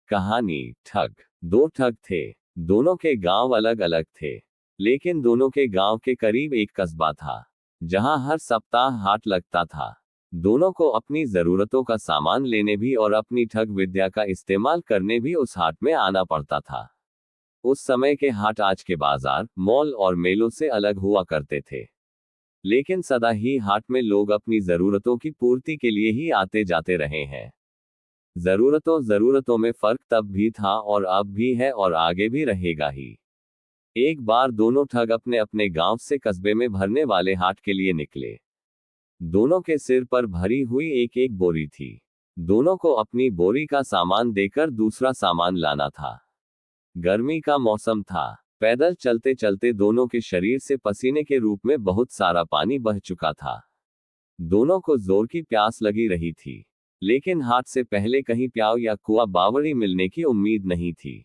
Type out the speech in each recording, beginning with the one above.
कहानी। ठग। दो ठग थे। दोनों के गांव अलग अलग थे, लेकिन दोनों के गांव के करीब एक कस्बा था जहां हर सप्ताह हाट लगता था। दोनों को अपनी जरूरतों का सामान लेने भी और अपनी ठग विद्या का इस्तेमाल करने भी उस हाट में आना पड़ता था। उस समय के हाट आज के बाजार, मॉल और मेलों से अलग हुआ करते थे, लेकिन सदा ही हाट में लोग अपनी जरूरतों की पूर्ति के लिए ही आते जाते रहे हैं। जरूरतों में फर्क तब भी था और अब भी है और आगे भी रहेगा ही। एक बार दोनों ठग अपने अपने गांव से कस्बे में भरने वाले हाट के लिए निकले। दोनों के सिर पर भरी हुई एक एक बोरी थी। दोनों को अपनी बोरी का सामान देकर दूसरा सामान लाना था। गर्मी का मौसम था। पैदल चलते चलते दोनों के शरीर से पसीने के रूप में बहुत सारा पानी बह चुका था। दोनों को जोर की प्यास लगी रही थी, लेकिन हाट से पहले कहीं प्याऊ या कुआ बावड़ी मिलने की उम्मीद नहीं थी।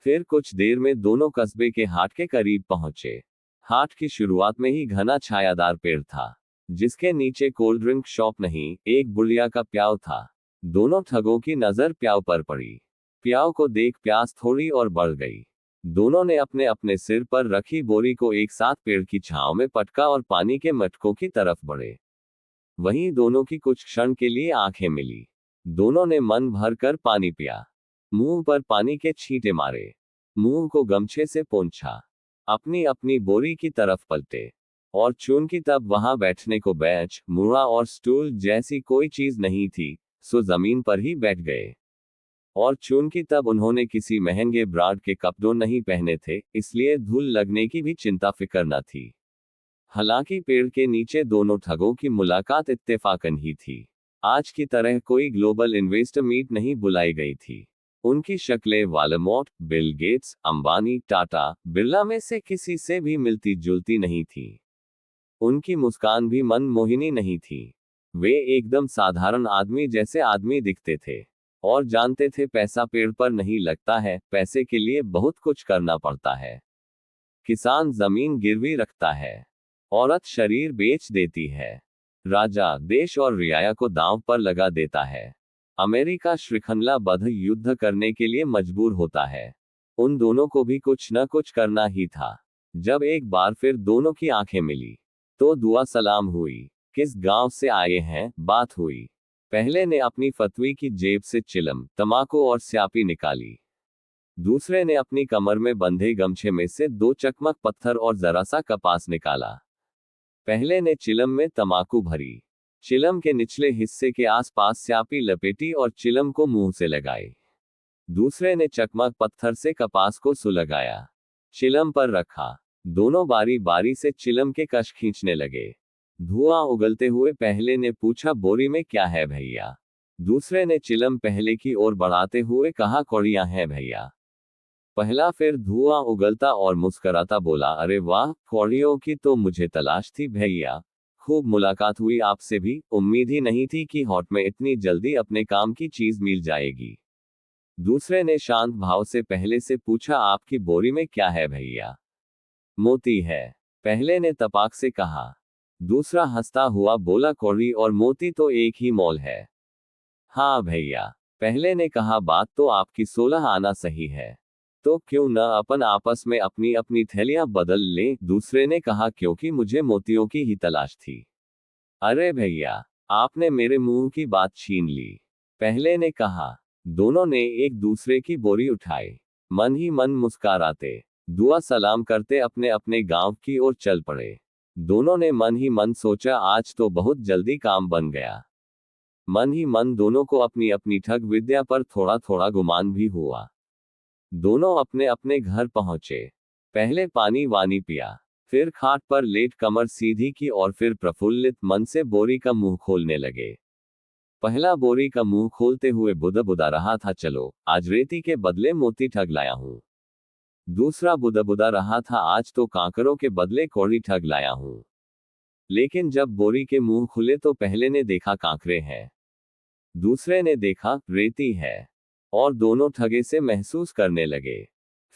फिर कुछ देर में दोनों कस्बे के हाट के करीब पहुंचे। हाट की शुरुआत में ही घना छायादार पेड़ था, जिसके नीचे कोल्ड ड्रिंक शॉप नहीं, एक बुढ़िया का प्याऊ था। दोनों ठगों की नजर प्याऊ पर पड़ी। प्याऊ को देख प्यास थोड़ी और बढ़ गई। दोनों ने अपने अपने सिर पर रखी बोरी को एक साथ पेड़ की छांव में पटका और पानी के मटकों की तरफ बढ़े। वहीं दोनों की कुछ क्षण के लिए आंखें मिली। दोनों ने मन भर कर पानी पिया, मुंह पर पानी के छींटे मारे, मुंह को गमछे से पोंछा, अपनी अपनी बोरी की तरफ पलटे और चूंकि तब वहां बैठने को बेंच, मुड़ा और स्टूल जैसी कोई चीज नहीं थी, सो जमीन पर ही बैठ गए। और चूंकि तब उन्होंने किसी महंगे ब्रांड के कपड़े नहीं पहने थे, इसलिए धूल लगने की भी चिंता फिक्र न थी। हालांकि पेड़ के नीचे दोनों ठगों की मुलाकात इत्तेफाकन ही थी। आज की तरह कोई ग्लोबल इन्वेस्टर मीट नहीं बुलाई गई थी। उनकी शक्लें Walmart, Bill Gates, Ambani, Tata, Birla में से किसी से भी मिलती जुलती नहीं थी। उनकी मुस्कान भी मनमोहिनी नहीं थी। वे एकदम साधारण आदमी जैसे आदमी दिखते थे और जानते थे पैसा पेड़ पर नहीं लगता है, पैसे के लिए बहुत कुछ करना पड़ता है। किसान जमीन गिरवी रखता है, औरत शरीर बेच देती है, राजा देश और रियाया को दांव पर लगा देता है, अमेरिका श्रृंखला बद्ध युद्ध करने के लिए मजबूर होता है। उन दोनों को भी कुछ न कुछ करना ही था। जब एक बार फिर दोनों की आंखें मिली, तो दुआ सलाम हुई। किस गांव से आए हैं, बात हुई। पहले ने अपनी फतवी की जेब से चिलम, तमाकू और स्यापी निकाली। दूसरे ने अपनी कमर में बंधे गमछे में से दो चकमक पत्थर और जरा सा कपास निकाला। पहले ने चिलम में तमाकू भरी, चिलम के निचले हिस्से के आसपास स्यापी लपेटी और चिलम को मुंह से लगाई। दूसरे ने चकमक पत्थर से कपास को सुलगाया, चिलम पर रखा। दोनों बारी बारी से चिलम के कश खींचने लगे। धुआं उगलते हुए पहले ने पूछा, बोरी में क्या है भैया? दूसरे ने चिलम पहले की ओर बढ़ाते हुए कहा, कौड़ियां हैं भैया। पहला फिर धुआं उगलता और मुस्कराता बोला, अरे वाह, कौड़ियों की तो मुझे तलाश थी भैया। खूब मुलाकात हुई आपसे भी, उम्मीद ही नहीं थी कि हॉट में इतनी जल्दी अपने काम की चीज मिल जाएगी। दूसरे ने शांत भाव से पहले से पूछा, आपकी बोरी में क्या है भैया? मोती है, पहले ने तपाक से कहा। दूसरा हंसता हुआ बोला, कौड़ी और मोती तो एक ही मोल है। हाँ भैया, पहले ने कहा, बात तो आपकी 16 आना सही है, तो क्यों न अपन आपस में अपनी अपनी थैलियां बदल लें? दूसरे ने कहा, क्योंकि मुझे मोतियों की ही तलाश थी। अरे भैया, आपने मेरे मुंह की बात छीन ली, पहले ने कहा। दोनों ने एक दूसरे की बोरी उठाई, मन ही मन मुस्कुराते, दुआ सलाम करते अपने अपने गांव की ओर चल पड़े। दोनों ने मन ही मन सोचा, आज तो बहुत जल्दी काम बन गया। मन ही मन दोनों को अपनी अपनी ठग विद्या पर थोड़ा थोड़ा गुमान भी हुआ। दोनों अपने अपने घर पहुंचे। पहले पानी वानी पिया, फिर खाट पर लेट कमर सीधी की और फिर प्रफुल्लित मन से बोरी का मुंह खोलने लगे। पहला बोरी का मुंह खोलते हुए बुदा बुदा रहा था, चलो आज रेती के बदले मोती ठग लाया हूं। दूसरा बुदा बुदा रहा था, आज तो कांकरों के बदले कौड़ी ठग लाया हूं। लेकिन जब बोरी के मुंह खुले तो पहले ने देखा कांकरे हैं, दूसरे ने देखा रेती है, और दोनों ठगे से महसूस करने लगे।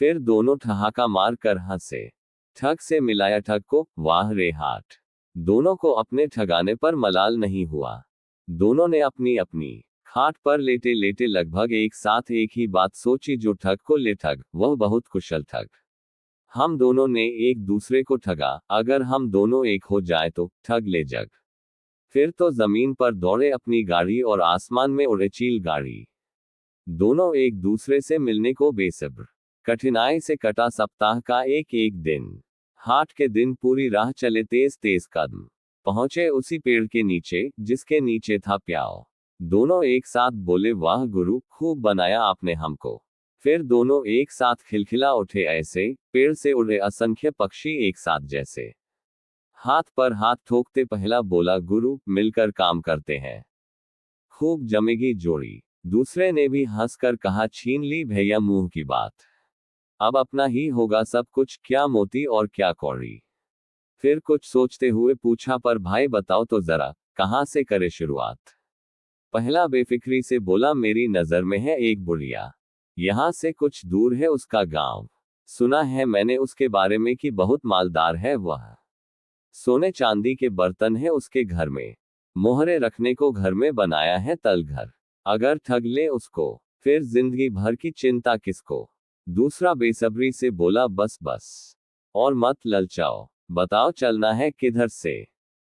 फिर दोनों ठहाका मार कर हंसे। ठग से मिलाया ठग को, वाह रे हाट। दोनों को अपने ठगाने पर मलाल नहीं हुआ। दोनों ने अपनी अपनी खाट पर लेटे लेटे लगभग एक साथ एक ही बात सोची, जो ठग को ले ठग, वह बहुत कुशल ठग। हम दोनों ने एक दूसरे को ठगा, अगर हम दोनों एक हो जाए तो ठग ले जग। फिर तो जमीन पर दौड़े अपनी गाड़ी और आसमान में उड़े चील गाड़ी। दोनों एक दूसरे से मिलने को बेसब्र। कठिनाई से कटा सप्ताह का एक एक दिन। हाट के दिन पूरी राह चले तेज तेज कदम। पहुंचे उसी पेड़ के नीचे जिसके नीचे था प्याओ। दोनों एक साथ बोले, वाह गुरु, खूब बनाया आपने हमको। फिर दोनों एक साथ खिलखिला उठे, ऐसे पेड़ से उड़े असंख्य पक्षी एक साथ जैसे। हाथ पर हाथ ठोकते पहला बोला, गुरु, मिलकर काम करते हैं, खूब जमेगी जोड़ी। दूसरे ने भी हंसकर कहा, छीन ली भैया मुंह की बात, अब अपना ही होगा सब कुछ, क्या मोती और क्या कौड़ी। फिर कुछ सोचते हुए पूछा, पर भाई बताओ तो जरा, कहां से करे शुरुआत। पहला बेफिक्री से बोला, मेरी नजर में है एक बुढ़िया, यहां से कुछ दूर है उसका गांव। सुना है मैंने उसके बारे में कि बहुत मालदार है वह। सोने चांदी के बर्तन है उसके घर में, मोहरे रखने को घर में बनाया है तलघर। अगर ठग ले उसको, फिर जिंदगी भर की चिंता किसको। दूसरा बेसब्री से बोला, बस बस और मत ललचाओ, बताओ चलना है किधर से।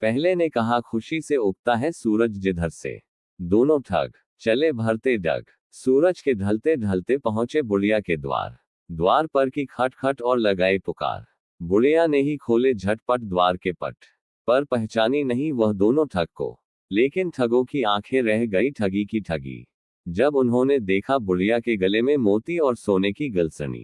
पहले ने कहा, खुशी से उगता है सूरज जिधर से। दोनों ठग चले भरते डग। सूरज के ढलते ढलते पहुंचे बुढ़िया के द्वार। द्वार पर की खटखट और लगाई पुकार। बुढ़िया ने ही खोले झटपट द्वार के पट, पर पहचानी नहीं वह दोनों ठग को। लेकिन ठगों की आंखें रह गई ठगी की ठगी, जब उन्होंने देखा बुढ़िया के गले में मोती और सोने की गलसनी,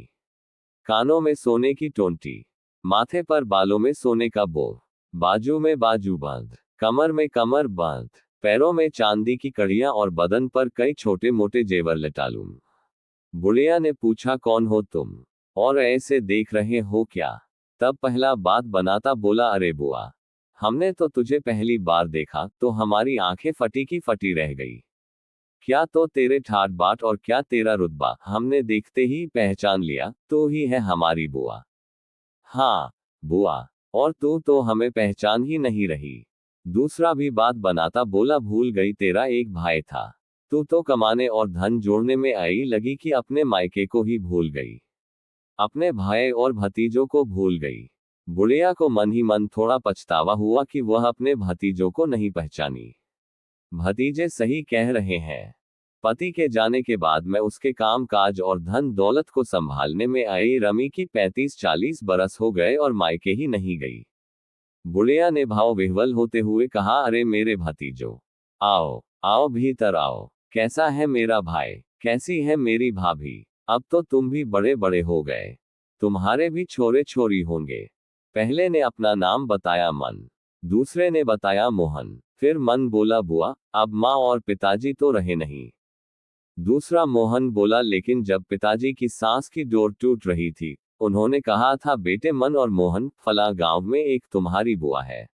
कानों में सोने की टोंटी, माथे पर बालों में सोने का बोर, बाजू में बाजू बांध, कमर में कमर बांध, पैरों में चांदी की कड़ियां और बदन पर कई छोटे मोटे जेवर लटालूम। बुढ़िया ने पूछा, कौन हो तुम और ऐसे देख रहे हो क्या। तब पहला बात बनाता बोला, अरे बुआ, हमने तो तुझे पहली बार देखा तो हमारी आंखें फटी की फटी रह गई। क्या तो तेरे ठाट बाट और क्या तेरा रुतबा, हमने देखते ही पहचान लिया, तो ही है हमारी बुआ। हाँ बुआ, और तू तो हमें पहचान ही नहीं रही। दूसरा भी बात बनाता बोला, भूल गई तेरा एक भाई था, तू तो कमाने और धन जोड़ने में आई लगी कि अपने मायके को ही भूल गई, अपने भाई और भतीजों को भूल गई। बुढ़िया को मन ही मन थोड़ा पछतावा हुआ कि वह अपने भतीजों को नहीं पहचानी। भतीजे सही कह रहे हैं, पति के जाने के बाद मैं उसके काम काज और धन दौलत को संभालने में आई रमी की 35-40 बरस हो गए और मायके ही नहीं गई। बुढ़िया ने भाव विह्वल होते हुए कहा, अरे मेरे भतीजो, आओ आओ भीतर आओ, कैसा है मेरा भाई, कैसी है मेरी भाभी, अब तो तुम भी बड़े बड़े हो गए, तुम्हारे भी छोरे छोरी होंगे। पहले ने अपना नाम बताया मन, दूसरे ने बताया मोहन। फिर मन बोला, बुआ, अब माँ और पिताजी तो रहे नहीं। दूसरा मोहन बोला, लेकिन जब पिताजी की सांस की डोर टूट रही थी, उन्होंने कहा था, बेटे मन और मोहन, फला गांव में एक तुम्हारी बुआ है,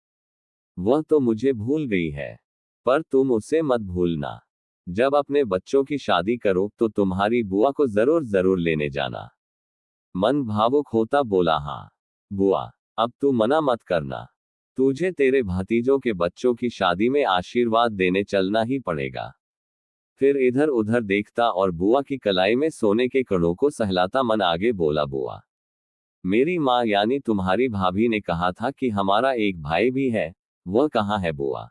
वह तो मुझे भूल गई है, पर तुम उसे मत भूलना। जब अपने बच्चों की शादी करो तो तुम्हारी बुआ को जरूर जरूर लेने जाना। मन भावुक होता बोला, हाँ बुआ, अब तू मना मत करना, तुझे तेरे भतीजों के बच्चों की शादी में आशीर्वाद देने चलना ही पड़ेगा। फिर इधर उधर देखता और बुआ की कलाई में सोने के कणों को सहलाता मन आगे बोला, बुआ, मेरी माँ यानी तुम्हारी भाभी ने कहा था कि हमारा एक भाई भी है, वह कहाँ है बुआ।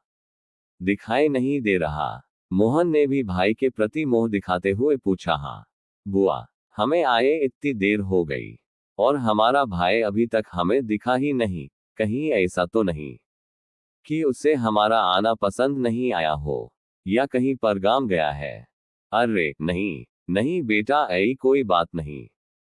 दिखाई नहीं दे रहा। मोहन ने भी भाई के प्रति मोह दिखाते हुए पूछा, हाँ बुआ, हमें आए इतनी देर हो गई और हमारा भाई अभी तक हमें दिखा ही नहीं, कहीं ऐसा तो नहीं कि उसे हमारा आना पसंद नहीं आया हो, या कहीं परगाम गया है। अरे नहीं नहीं बेटा, ऐसी कोई बात नहीं,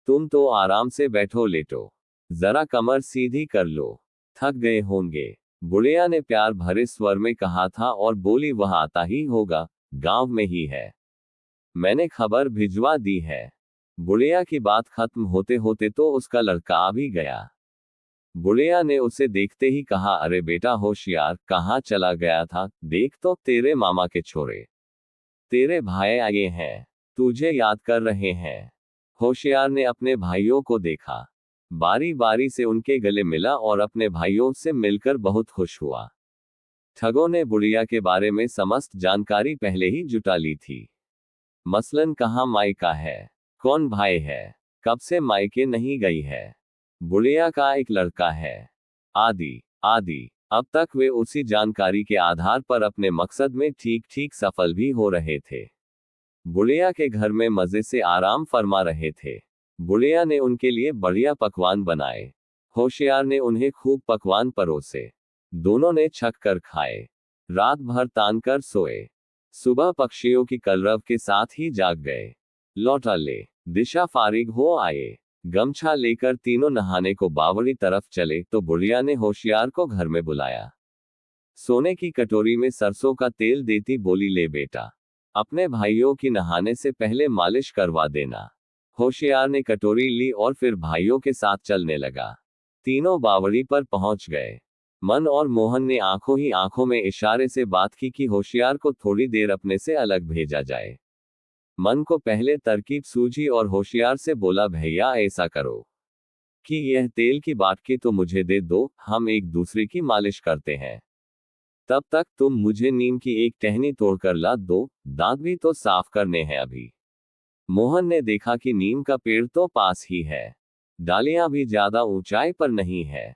तुम तो आराम से बैठो लेटो, जरा कमर सीधी कर लो, थक गए होंगे। बुढ़िया ने प्यार भरे स्वर में कहा था और बोली, वह आता ही होगा, गांव में ही है, मैंने खबर भिजवा दी है। बुढ़िया की बात खत्म होते होते तो उसका लड़का आ भी गया। बुढ़िया ने उसे देखते ही कहा, अरे बेटा होशियार, कहाँ चला गया था, देख तो तेरे मामा के छोरे, तेरे भाई आए हैं, तुझे याद कर रहे हैं। होशियार ने अपने भाइयों को देखा, बारी बारी से उनके गले मिला और अपने भाइयों से मिलकर बहुत खुश हुआ। ठगों ने बुढ़िया के बारे में समस्त जानकारी पहले ही जुटा ली थी। मसलन कहाँ मायका है, कौन भाई है, कब से मायके नहीं गई है, बुढ़िया का एक लड़का है, आदि आदि। अब तक वे उसी जानकारी के आधार पर अपने मकसद में ठीक ठीक सफल भी हो रहे थे। बुढ़िया के घर में मजे से आराम फरमा रहे थे। बुढ़िया ने उनके लिए बढ़िया पकवान बनाए। होशियार ने उन्हें खूब पकवान परोसे। दोनों ने छक कर खाए, रात भर तान कर सोए। सुबह पक्षियों की कलरव के साथ ही जाग गए। लौटले दिशा फारिग हो आए। गमछा लेकर तीनों नहाने को बावड़ी तरफ चले तो बुढ़िया ने होशियार को घर में बुलाया। सोने की कटोरी में सरसों का तेल देती बोली, ले बेटा, अपने भाइयों की नहाने से पहले मालिश करवा देना। होशियार ने कटोरी ली और फिर भाइयों के साथ चलने लगा। तीनों बावड़ी पर पहुंच गए। मन और मोहन ने आंखों ही आंखों में इशारे से बात की कि होशियार को थोड़ी देर अपने से अलग भेजा जाए। मन को पहले तरकीब सूझी और होशियार से बोला, भैया ऐसा करो कि यह तेल की बाटकी तो मुझे दे दो, हम एक दूसरे की मालिश करते हैं। तब तक तुम मुझे नीम की एक टहनी तोड़कर ला दो, दांत भी तो साफ करने हैं अभी। मोहन ने देखा कि नीम का पेड़ तो पास ही है, डालियां भी ज्यादा ऊंचाई पर नहीं है,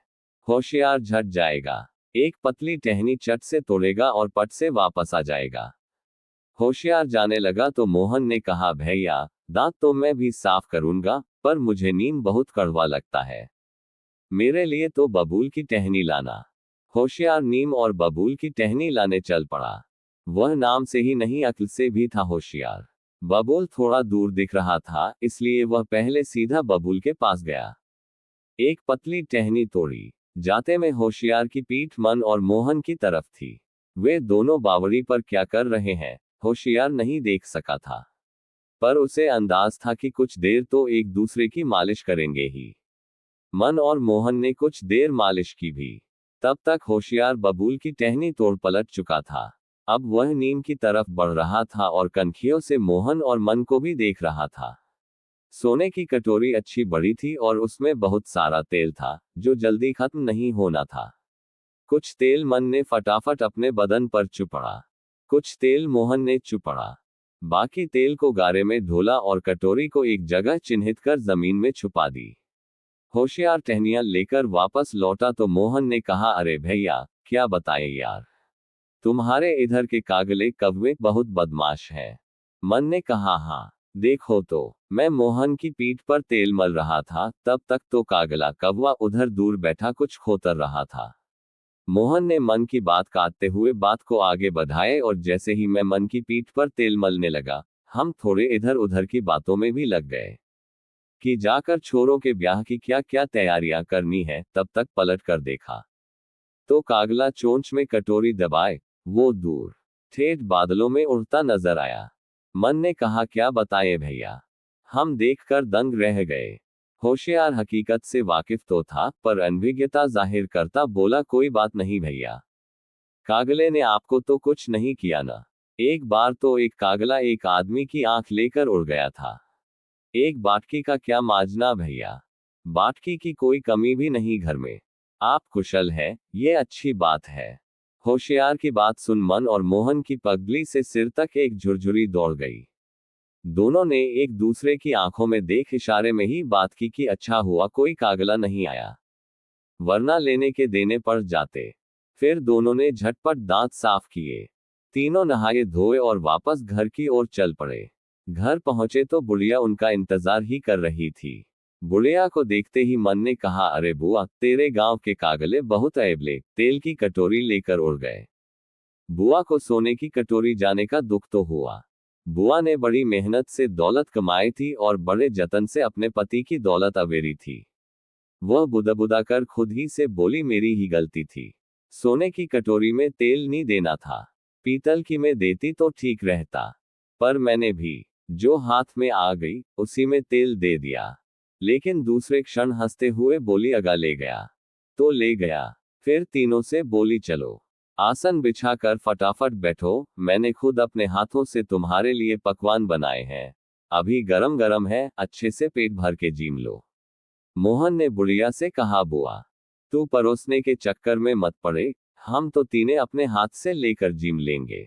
होशियार झट जाएगा। एक पतली टहनी चट से तोड़ेगा और पट से वापस आ जाएगा। होशियार जाने लगा तो मोहन ने कहा, भैया दांत तो मैं भी साफ करूंगा, पर मुझे नीम बहुत कड़वा लगता है, मेरे लिए तो बबूल की टहनी लाना। होशियार नीम और बबूल की टहनी लाने चल पड़ा। वह नाम से ही नहीं अक्ल से भी था होशियार। बबूल थोड़ा दूर दिख रहा था, इसलिए वह पहले सीधा बबूल के पास गया। एक पतली टहनी तोड़ी। जाते में होशियार की पीठ मन और मोहन की तरफ थी। वे दोनों बावड़ी पर क्या कर रहे हैं होशियार नहीं देख सका था, पर उसे अंदाज था कि कुछ देर तो एक दूसरे की मालिश करेंगे ही। मन और मोहन ने कुछ देर मालिश की भी। तब तक होशियार बबूल की टहनी तोड़ पलट चुका था। अब वह नीम की तरफ बढ़ रहा था और कनखियों से मोहन और मन को भी देख रहा था। सोने की कटोरी अच्छी बड़ी थी और उसमें बहुत सारा तेल था, जो जल्दी खत्म नहीं होना था। कुछ तेल मन ने फटाफट अपने बदन पर चुपड़ा, कुछ तेल मोहन ने चुपड़ा। बाकी तेल को गारे में ढोला और कटोरी को एक जगह चिन्हित कर जमीन में छुपा दी। होशियार टहनियां लेकर वापस लौटा तो मोहन ने कहा, अरे भैया क्या बताएं यार, तुम्हारे इधर के कागले कौवे बहुत बदमाश हैं। मन ने कहा, हाँ देखो तो, मैं मोहन की पीठ पर तेल मल रहा था, तब तक तो कागला कौवा उधर दूर बैठा कुछ खोतर रहा था। मोहन ने मन की बात काटते हुए बात को आगे बढ़ाए और जैसे ही मैं मन की पीठ पर तेल मलने लगा, हम थोड़े इधर उधर की बातों में भी लग गए कि जाकर छोरों के ब्याह की क्या क्या तैयारियां करनी है। तब तक पलट कर देखा तो कागला चोंच में कटोरी दबाए वो दूर ठेठ बादलों में उड़ता नजर आया। मन ने कहा, क्या बताएं भैया, हम देखकर दंग रह गए। होशियार हकीकत से वाकिफ तो था, पर अनभिज्ञता जाहिर करता बोला, कोई बात नहीं भैया, कागले ने आपको तो कुछ नहीं किया ना। एक बार तो एक कागला एक आदमी की आंख लेकर उड़ गया था। एक बाटकी का क्या माजना भैया, बाटकी की कोई कमी भी नहीं घर में। आप कुशल है, ये अच्छी बात है। होशियार की बात सुन मन और मोहन की पगली से सिर तक एक झुरझुरी दौड़ गई। दोनों ने एक दूसरे की आंखों में देख इशारे में ही बात की कि अच्छा हुआ कोई कागला नहीं आया, वरना लेने के देने पड़ जाते। फिर दोनों ने झटपट दांत साफ किए। तीनों नहाए धोए और वापस घर की ओर चल पड़े। घर पहुंचे तो बुढ़िया उनका इंतजार ही कर रही थी। बुढ़िया को देखते ही मन ने कहा, अरे बुआ, तेरे गांव के कागले बहुत अयबले तेल की कटोरी लेकर उड़ गए। बुआ को सोने की कटोरी जाने का दुख तो हुआ। बुआ ने बड़ी मेहनत से दौलत कमाई थी और बड़े जतन से अपने पति की दौलत अवेरी थी। वह बुदा कर खुद ही से बोली, मेरी ही गलती थी, सोने की कटोरी में तेल नहीं देना था, पीतल की में देती तो ठीक रहता, पर मैंने भी जो हाथ में आ गई उसी में तेल दे दिया। लेकिन दूसरे क्षण हंसते हुए बोली, अगा ले गया तो ले गया। फिर तीनों से बोली, चलो आसन बिछाकर फटाफट बैठो, मैंने खुद अपने हाथों से तुम्हारे लिए पकवान बनाए हैं, अभी गरम गरम है, अच्छे से पेट भर के जीम लो। मोहन ने बुढ़िया से कहा, बुआ तू परोसने के चक्कर में मत पड़े, हम तो तीने अपने हाथ से लेकर जिम लेंगे।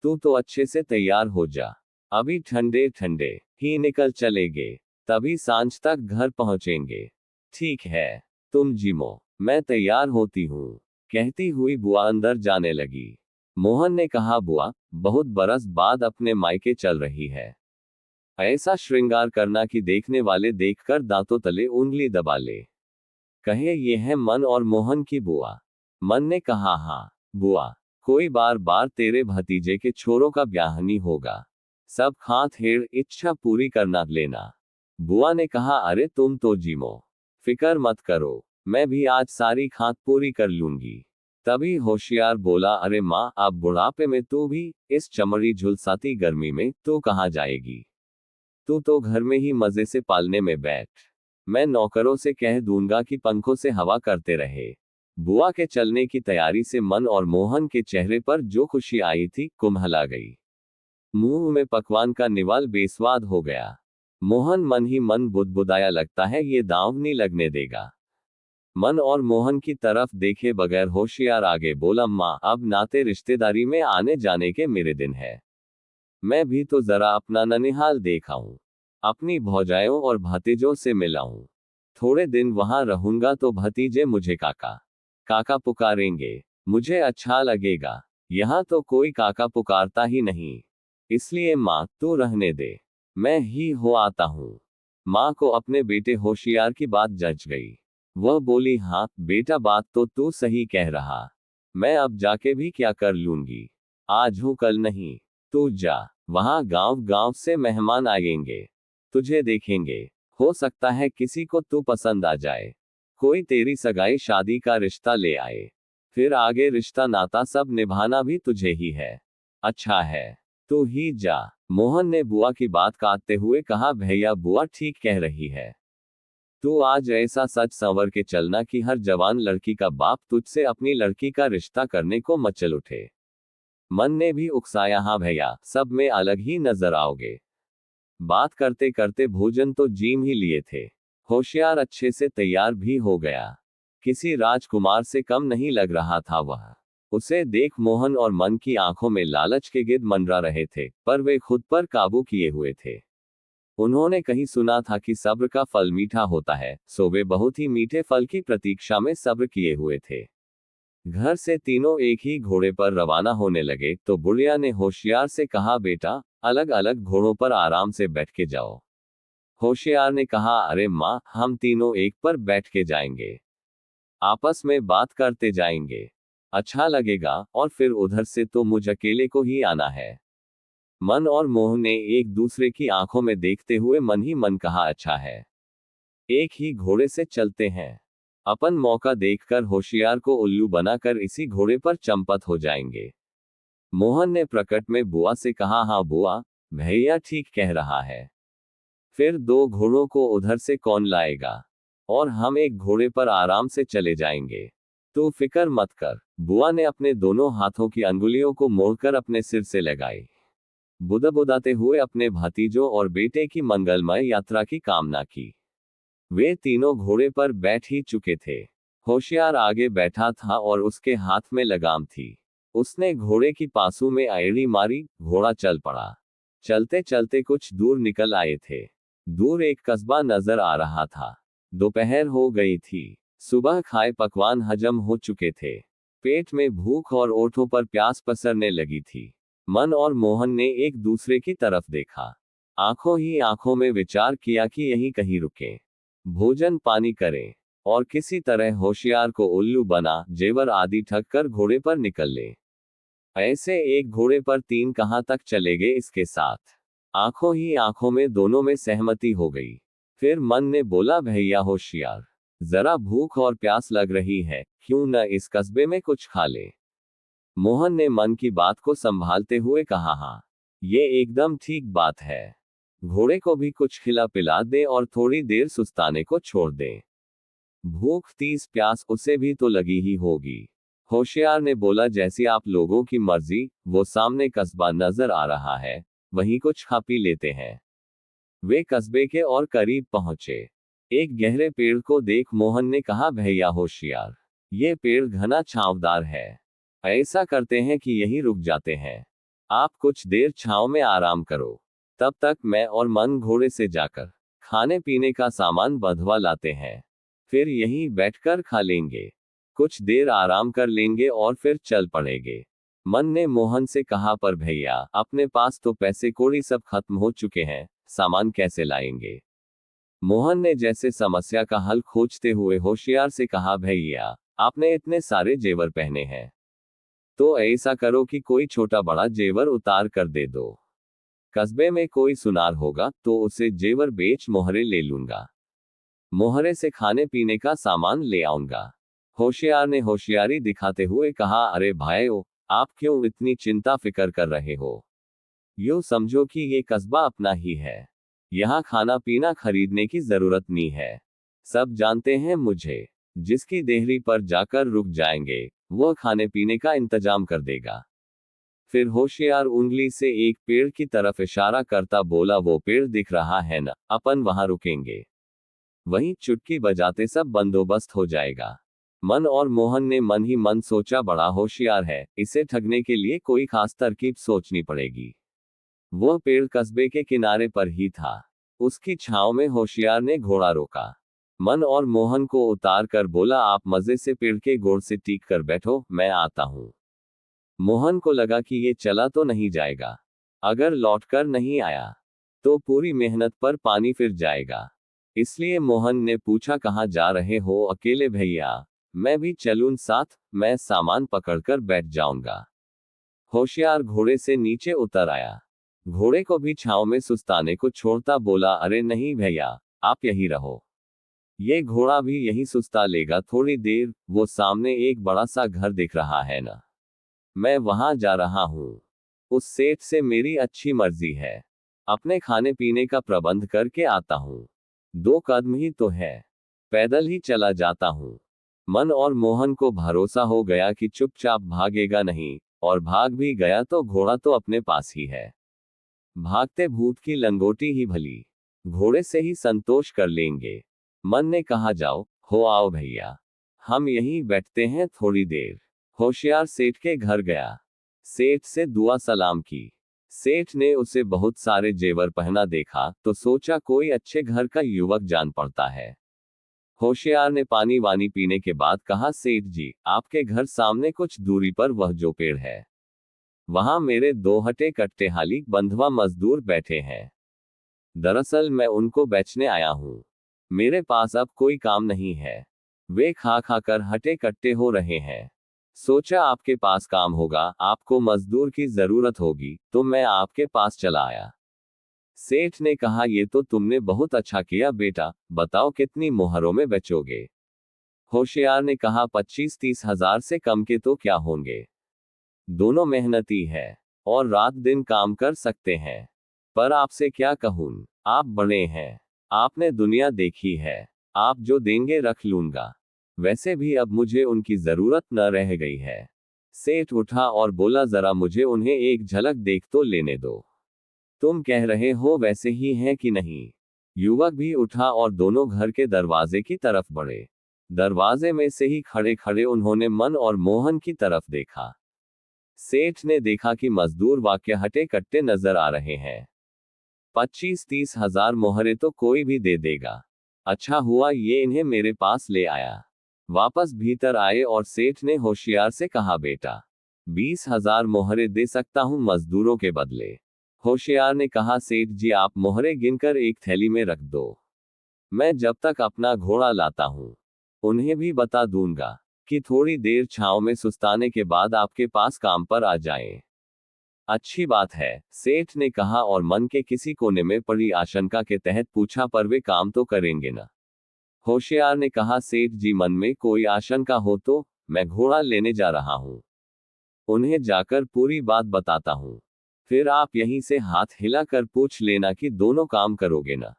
तू तो अच्छे से तैयार हो जा, अभी ठंडे ठंडे ही निकल चलेंगे, तभी सांझ तक घर पहुंचेंगे। ठीक है, तुम जिमो, मैं तैयार होती हूँ, कहती हुई बुआ अंदर जाने लगी। मोहन ने कहा, बुआ बहुत बरस बाद अपने मायके चल रही है, ऐसा श्रृंगार करना कि देखने वाले देखकर दांतों तले उंगली दबा ले, कहे ये है मन और मोहन की बुआ। मन ने कहा, हाँ बुआ, कोई बार बार तेरे भतीजे के छोरों का ब्याह नहीं होगा, सब खात हेड़ इच्छा पूरी करना लेना। बुआ ने कहा, अरे तुम तो जिमो, फिकर मत करो, मैं भी आज सारी खात पूरी कर लूंगी। तभी होशियार बोला, अरे माँ, अब बुढ़ापे में तू भी इस चमड़ी झुलसाती गर्मी में तू कहाँ जाएगी, तू तो घर में ही मजे से पालने में बैठ, मैं नौकरों से कह दूंगा कि पंखों से हवा करते रहे। बुआ के चलने की तैयारी से मन और मोहन के चेहरे पर जो खुशी आई थी कुम्हला गई। मुंह में पकवान का निवाल बेस्वाद हो गया। मोहन मन ही मन बुदबुदाया, लगता है ये दांव नहीं लगने देगा। मन और मोहन की तरफ देखे बगैर होशियार आगे बोला, माँ अब नाते रिश्तेदारी में आने जाने के मेरे दिन है, मैं भी तो जरा अपना ननिहाल देखाऊं, अपनी भौजाइयों और भतीजों से मिलाऊं, थोड़े दिन वहां रहूंगा तो भतीजे मुझे काका काका पुकारेंगे, मुझे अच्छा लगेगा, यहां तो कोई काका पुकारता ही नहीं, इसलिए माँ तू रहने दे, मैं ही हो आता हूँ। माँ को अपने बेटे होशियार की बात जच गई, वह बोली, हाँ बेटा बात तो तू सही कह रहा, मैं अब जाके भी क्या कर लूंगी, आज हूँ कल नहीं, तू जा, वहां गांव गांव से मेहमान आएंगे, तुझे देखेंगे, हो सकता है किसी को तू पसंद आ जाए, कोई तेरी सगाई शादी का रिश्ता ले आए, फिर आगे रिश्ता नाता सब निभाना भी तुझे ही है, अच्छा है तू ही जा। मोहन ने बुआ की बात काटते हुए कहा, भैया बुआ ठीक कह रही है, तू आज ऐसा सच संवर के चलना कि हर जवान लड़की का बाप तुझसे अपनी लड़की का रिश्ता करने को मचल उठे। मन ने भी उकसाया, हाँ भैया, सब में अलग ही नजर आओगे। बात करते करते भोजन तो जीम ही लिए थे। होशियार अच्छे से तैयार भी हो गया, किसी राजकुमार से कम नहीं लग रहा था वह। उसे देख मोहन और मन की आंखों में लालच के गिद्ध मंडरा रहे थे, पर वे खुद पर काबू किए हुए थे। उन्होंने कहीं सुना था कि सब्र का फल मीठा होता है, सो वे बहुत ही मीठे फल की प्रतीक्षा में सब्र किए हुए थे। घर से तीनों एक ही घोड़े पर रवाना होने लगे तो बुढ़िया ने होशियार से कहा, बेटा अलग अलग घोड़ों पर आराम से बैठ के जाओ। होशियार ने कहा, अरे माँ, हम तीनों एक पर बैठ के जाएंगे, आपस में बात करते जाएंगे, अच्छा लगेगा, और फिर उधर से तो मुझ अकेले को ही आना है। मन और मोह ने एक दूसरे की आंखों में देखते हुए मन ही मन कहा, अच्छा है, एक ही घोड़े से चलते हैं, अपन मौका देखकर होशियार को उल्लू बनाकर इसी घोड़े पर चंपत हो जाएंगे। मोहन ने प्रकट में बुआ से कहा, हाँ बुआ, भैया ठीक कह रहा है, फिर दो घोड़ों को उधर से कौन लाएगा, और हम एक घोड़े पर आराम से चले जाएंगे, तू फिक्र मत कर। बुआ ने अपने दोनों हाथों की अंगुलियों को मोड़कर अपने सिर से लगाई, बुदबुदाते हुए अपने भतीजों और बेटे की मंगलमय यात्रा की कामना की। वे तीनों घोड़े पर बैठ ही चुके थे। होशियार आगे बैठा था और उसके हाथ में लगाम थी। उसने घोड़े की पासू में एड़ी मारी, घोड़ा चल पड़ा। चलते चलते कुछ दूर निकल आए थे। दूर एक कस्बा नजर आ रहा था। दोपहर हो गई थी। सुबह खाए पकवान हजम हो चुके थे। पेट में भूख और ओठों पर प्यास पसरने लगी थी। मन और मोहन ने एक दूसरे की तरफ देखा। आंखों ही आंखों में विचार किया कि यहीं कहीं रुकें, भोजन पानी करें, और किसी तरह होशियार को उल्लू बना जेवर आदि ठग कर घोड़े पर निकल ले। ऐसे एक घोड़े पर तीन कहां तक चलेंगे इसके साथ। आंखों ही आंखों में दोनों में सहमति हो गई। फिर मन ने बोला, भैया होशियार, जरा भूख और प्यास लग रही है, क्यों न इस कस्बे में कुछ खा ले। मोहन ने मन की बात को संभालते हुए कहा, हाँ ये एकदम ठीक बात है, घोड़े को भी कुछ खिला पिला दे और थोड़ी देर सुस्ताने को छोड़ दे। भूख तीस प्यास उसे भी तो लगी ही होगी। होशियार ने बोला, जैसी आप लोगों की मर्जी, वो सामने कस्बा नजर आ रहा है, वहीं कुछ खा पी लेते हैं। वे कस्बे के और करीब पहुंचे। एक गहरे पेड़ को देख मोहन ने कहा, भैया होशियार, ये पेड़ घना छांवदार है। ऐसा करते हैं कि यहीं रुक जाते हैं। आप कुछ देर छांव में आराम करो। तब तक मैं और मन घोड़े से जाकर खाने पीने का सामान बंधवा लाते हैं। फिर यहीं बैठकर खा लेंगे। कुछ देर आराम कर लेंगे और फिर चल पड़ेंगे। मन ने मोहन से कहा, पर भैया, अपने पास तो पैसे कौड़ी सब खत्म हो चुके हैं, सामान कैसे लाएंगे? मोहन ने जैसे समस्या का हल खोजते हुए होशियार से कहा, भैया, आपने इतने सारे जेवर पहने हैं, तो ऐसा करो कि कोई छोटा बड़ा जेवर उतार कर दे दो। कस्बे में कोई सुनार होगा तो उसे जेवर बेच मोहरे ले लूंगा। मोहरे से खाने पीने का सामान ले आऊंगा। होशियार ने होशियारी दिखाते हुए कहा, अरे भाइयों, आप क्यों इतनी चिंता फिकर कर रहे हो? यूं समझो कि ये कस्बा अपना ही है। यहाँ खाना पीना खरीदने की जरूरत नहीं है। सब जानते हैं मुझे। जिसकी देहरी पर जाकर रुक जाएंगे, वह खाने पीने का इंतजाम कर देगा। फिर होशियार उंगली से एक पेड़ की तरफ इशारा करता बोला, वो पेड़ दिख रहा है ना, अपन वहां रुकेंगे। वहीं चुटकी बजाते सब बंदोबस्त हो जाएगा। मन और मोहन ने मन ही मन सोचा, बड़ा होशियार है, इसे ठगने के लिए कोई खास तरकीब सोचनी पड़ेगी। वह पेड़ कस्बे के किनारे पर ही था। उसकी छांव में होशियार ने घोड़ा रोका। मन और मोहन को उतार कर बोला, आप मजे से पेड़ के गोड़ से टीक कर बैठो, मैं आता हूं। मोहन को लगा कि ये चला तो नहीं जाएगा। अगर लौटकर नहीं आया तो पूरी मेहनत पर पानी फिर जाएगा। इसलिए मोहन ने पूछा, कहाँ जा रहे हो अकेले भैया? मैं भी चलूं साथ, मैं सामान पकड़कर बैठ जाऊंगा। होशियार घोड़े से नीचे उतर आया। घोड़े को भी छांव में सुस्ताने को छोड़ता बोला, अरे नहीं भैया, आप यहीं रहो। ये घोड़ा भी यहीं सुस्ता लेगा थोड़ी देर। वो सामने एक बड़ा सा घर दिख रहा है ना, मैं वहां जा रहा हूं। उस सेठ से मेरी अच्छी मर्जी है। अपने खाने पीने का प्रबंध करके आता हूं। 2 कदम ही तो है, पैदल ही चला जाता हूं। मन और मोहन को भरोसा हो गया कि चुपचाप भागेगा नहीं, और भाग भी गया तो घोड़ा तो अपने पास ही है। भागते भूत की लंगोटी ही भली। घोड़े से ही संतोष कर लेंगे। मन ने कहा, जाओ, हो आओ भैया, हम यहीं बैठते हैं थोड़ी देर। होशियार सेठ के घर गया। सेठ से दुआ सलाम की। सेठ ने उसे बहुत सारे जेवर पहना देखा तो सोचा, कोई अच्छे घर का युवक जान पड़ता है। होशियार ने पानी वानी पीने के बाद कहा, सेठ जी, आपके घर सामने कुछ दूरी पर वह जो पेड़ है, वहां मेरे 2 हटे कट्टे हाली बंधवा मजदूर बैठे हैं। दरअसल मैं उनको बेचने आया हूं। मेरे पास अब कोई काम नहीं है। वे खा खा कर हटे कट्टे हो रहे हैं। सोचा आपके पास काम होगा, आपको मजदूर की जरूरत होगी, तो मैं आपके पास चला आया। सेठ ने कहा, ये तो तुमने बहुत अच्छा किया बेटा, बताओ कितनी मोहरों में बेचोगे? होशियार ने कहा, 25-30 हजार से कम के तो क्या होंगे। दोनों मेहनती है और रात दिन काम कर सकते हैं। पर आपसे क्या कहूं, आप बड़े हैं, आपने दुनिया देखी है, आप जो देंगे रख लूंगा। वैसे भी अब मुझे उनकी जरूरत न रह गई है। सेठ उठा और बोला, जरा मुझे उन्हें एक झलक देख तो लेने दो। तुम कह रहे हो वैसे ही हैं कि नहीं? युवक भी उठा और दोनों घर के दरवाजे की तरफ बढ़े। दरवाजे में से ही खड़े खड़े उन्होंने मन और मोहन की तरफ देखा। सेठ ने देखा कि मजदूर वाक्य हटे कट्टे नजर आ रहे हैं। 25-30 हजार मोहरे तो कोई भी दे देगा। अच्छा हुआ ये इन्हें मेरे पास ले आया। वापस भीतर आए और सेठ ने होशियार से कहा, बेटा, 20 हजार मोहरे दे सकता हूं मजदूरों के बदले। होशियार ने कहा, सेठ जी, आप मोहरे गिनकर एक थैली में रख दो। मैं जब तक अपना घोड़ा लाता हूं, उन्हें भी बता दूंगा कि थोड़ी देर छांव में सुस्ताने के बाद आपके पास काम पर आ जाएं। अच्छी बात है, सेठ ने कहा और मन के किसी कोने में पड़ी आशंका के तहत पूछा, पर वे काम तो करेंगे ना? होशियार ने कहा, सेठ जी, मन में कोई आशंका हो तो मैं घोड़ा लेने जा रहा हूं। उन्हें जाकर पूरी बात बताता हूं। फिर आप यहीं से हाथ हिलाकर पूछ लेना कि दोनों काम करोगे ना।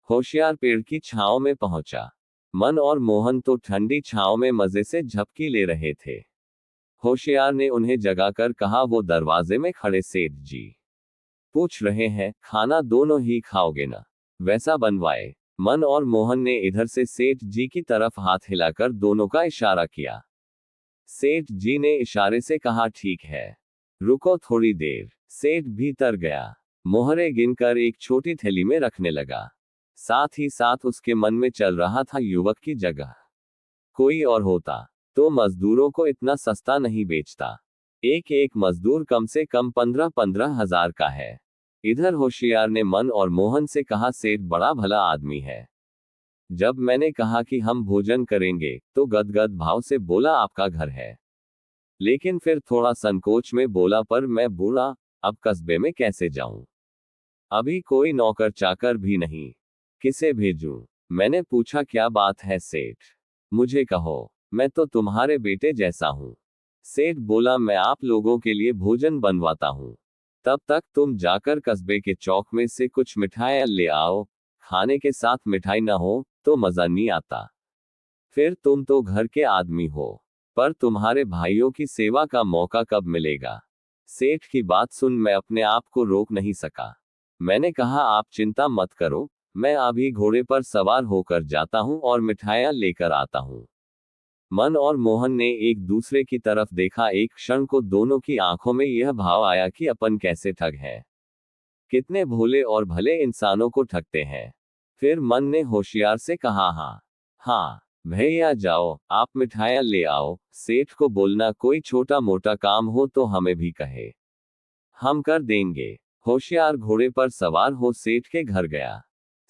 होशियार पेड़ की छांव में पहुंचा। मन और मोहन तो ठंडी छांव में मजे से झपकी ले रहे थे। होशियार ने उन्हें जगाकर कहा, वो दरवाजे में खड़े सेठ जी पूछ रहे हैं, खाना दोनों ही खाओगे ना? वैसा बनवाए। मन और मोहन ने इधर से सेठ जी की तरफ हाथ हिलाकर दोनों का इशारा किया। सेठ जी ने इशारे से कहा, ठीक है, रुको थोड़ी देर। सेठ भीतर गया, मोहरे गिनकर एक छोटी थैली में रखने लगा। साथ ही साथ उसके मन में चल रहा था, युवक की जगह कोई और होता तो मजदूरों को इतना सस्ता नहीं बेचता। एक एक मजदूर कम से कम 15-15 हजार का है। इधर होशियार ने मन और मोहन से कहा, सेठ बड़ा भला आदमी है। जब मैंने कहा कि हम भोजन करेंगे तो गदगद भाव से बोला, आपका घर है। लेकिन फिर थोड़ा संकोच में बोला, पर मैं बूढ़ा, अब कस्बे में कैसे जाऊं? अभी कोई नौकर चाकर भी नहीं, किसे भेजूं? मैंने पूछा, क्या बात है सेठ? मुझे कहो, मैं तो तुम्हारे बेटे जैसा हूं। सेठ बोला, मैं आप लोगों के लिए भोजन बनवाता हूं। तब तक तुम जाकर कस्बे के चौक में से कुछ मिठाइयां ले आओ। खाने के साथ मिठाई ना हो तो मजा नहीं आता। फिर तुम तो घर के आदमी हो, पर तुम्हारे भाइयों की सेवा का मौका कब मिलेगा? सेठ की बात सुन मैं अपने आप को रोक नहीं सका। मैंने कहा, आप चिंता मत करो, मैं अभी घोड़े पर सवार होकर जाता हूं और मिठाइयां लेकर आता हूं। मन और मोहन ने एक दूसरे की तरफ देखा। एक क्षण को दोनों की आंखों में यह भाव आया कि अपन कैसे ठग हैं। कितने भोले और भले इंसानों को ठगते हैं। फिर मन ने होशियार से कहा, हाँ हाँ भैया, जाओ आप मिठाइयां ले आओ। सेठ को बोलना कोई छोटा मोटा काम हो तो हमें भी कहे, हम कर देंगे। होशियार घोड़े पर सवार हो सेठ के घर गया।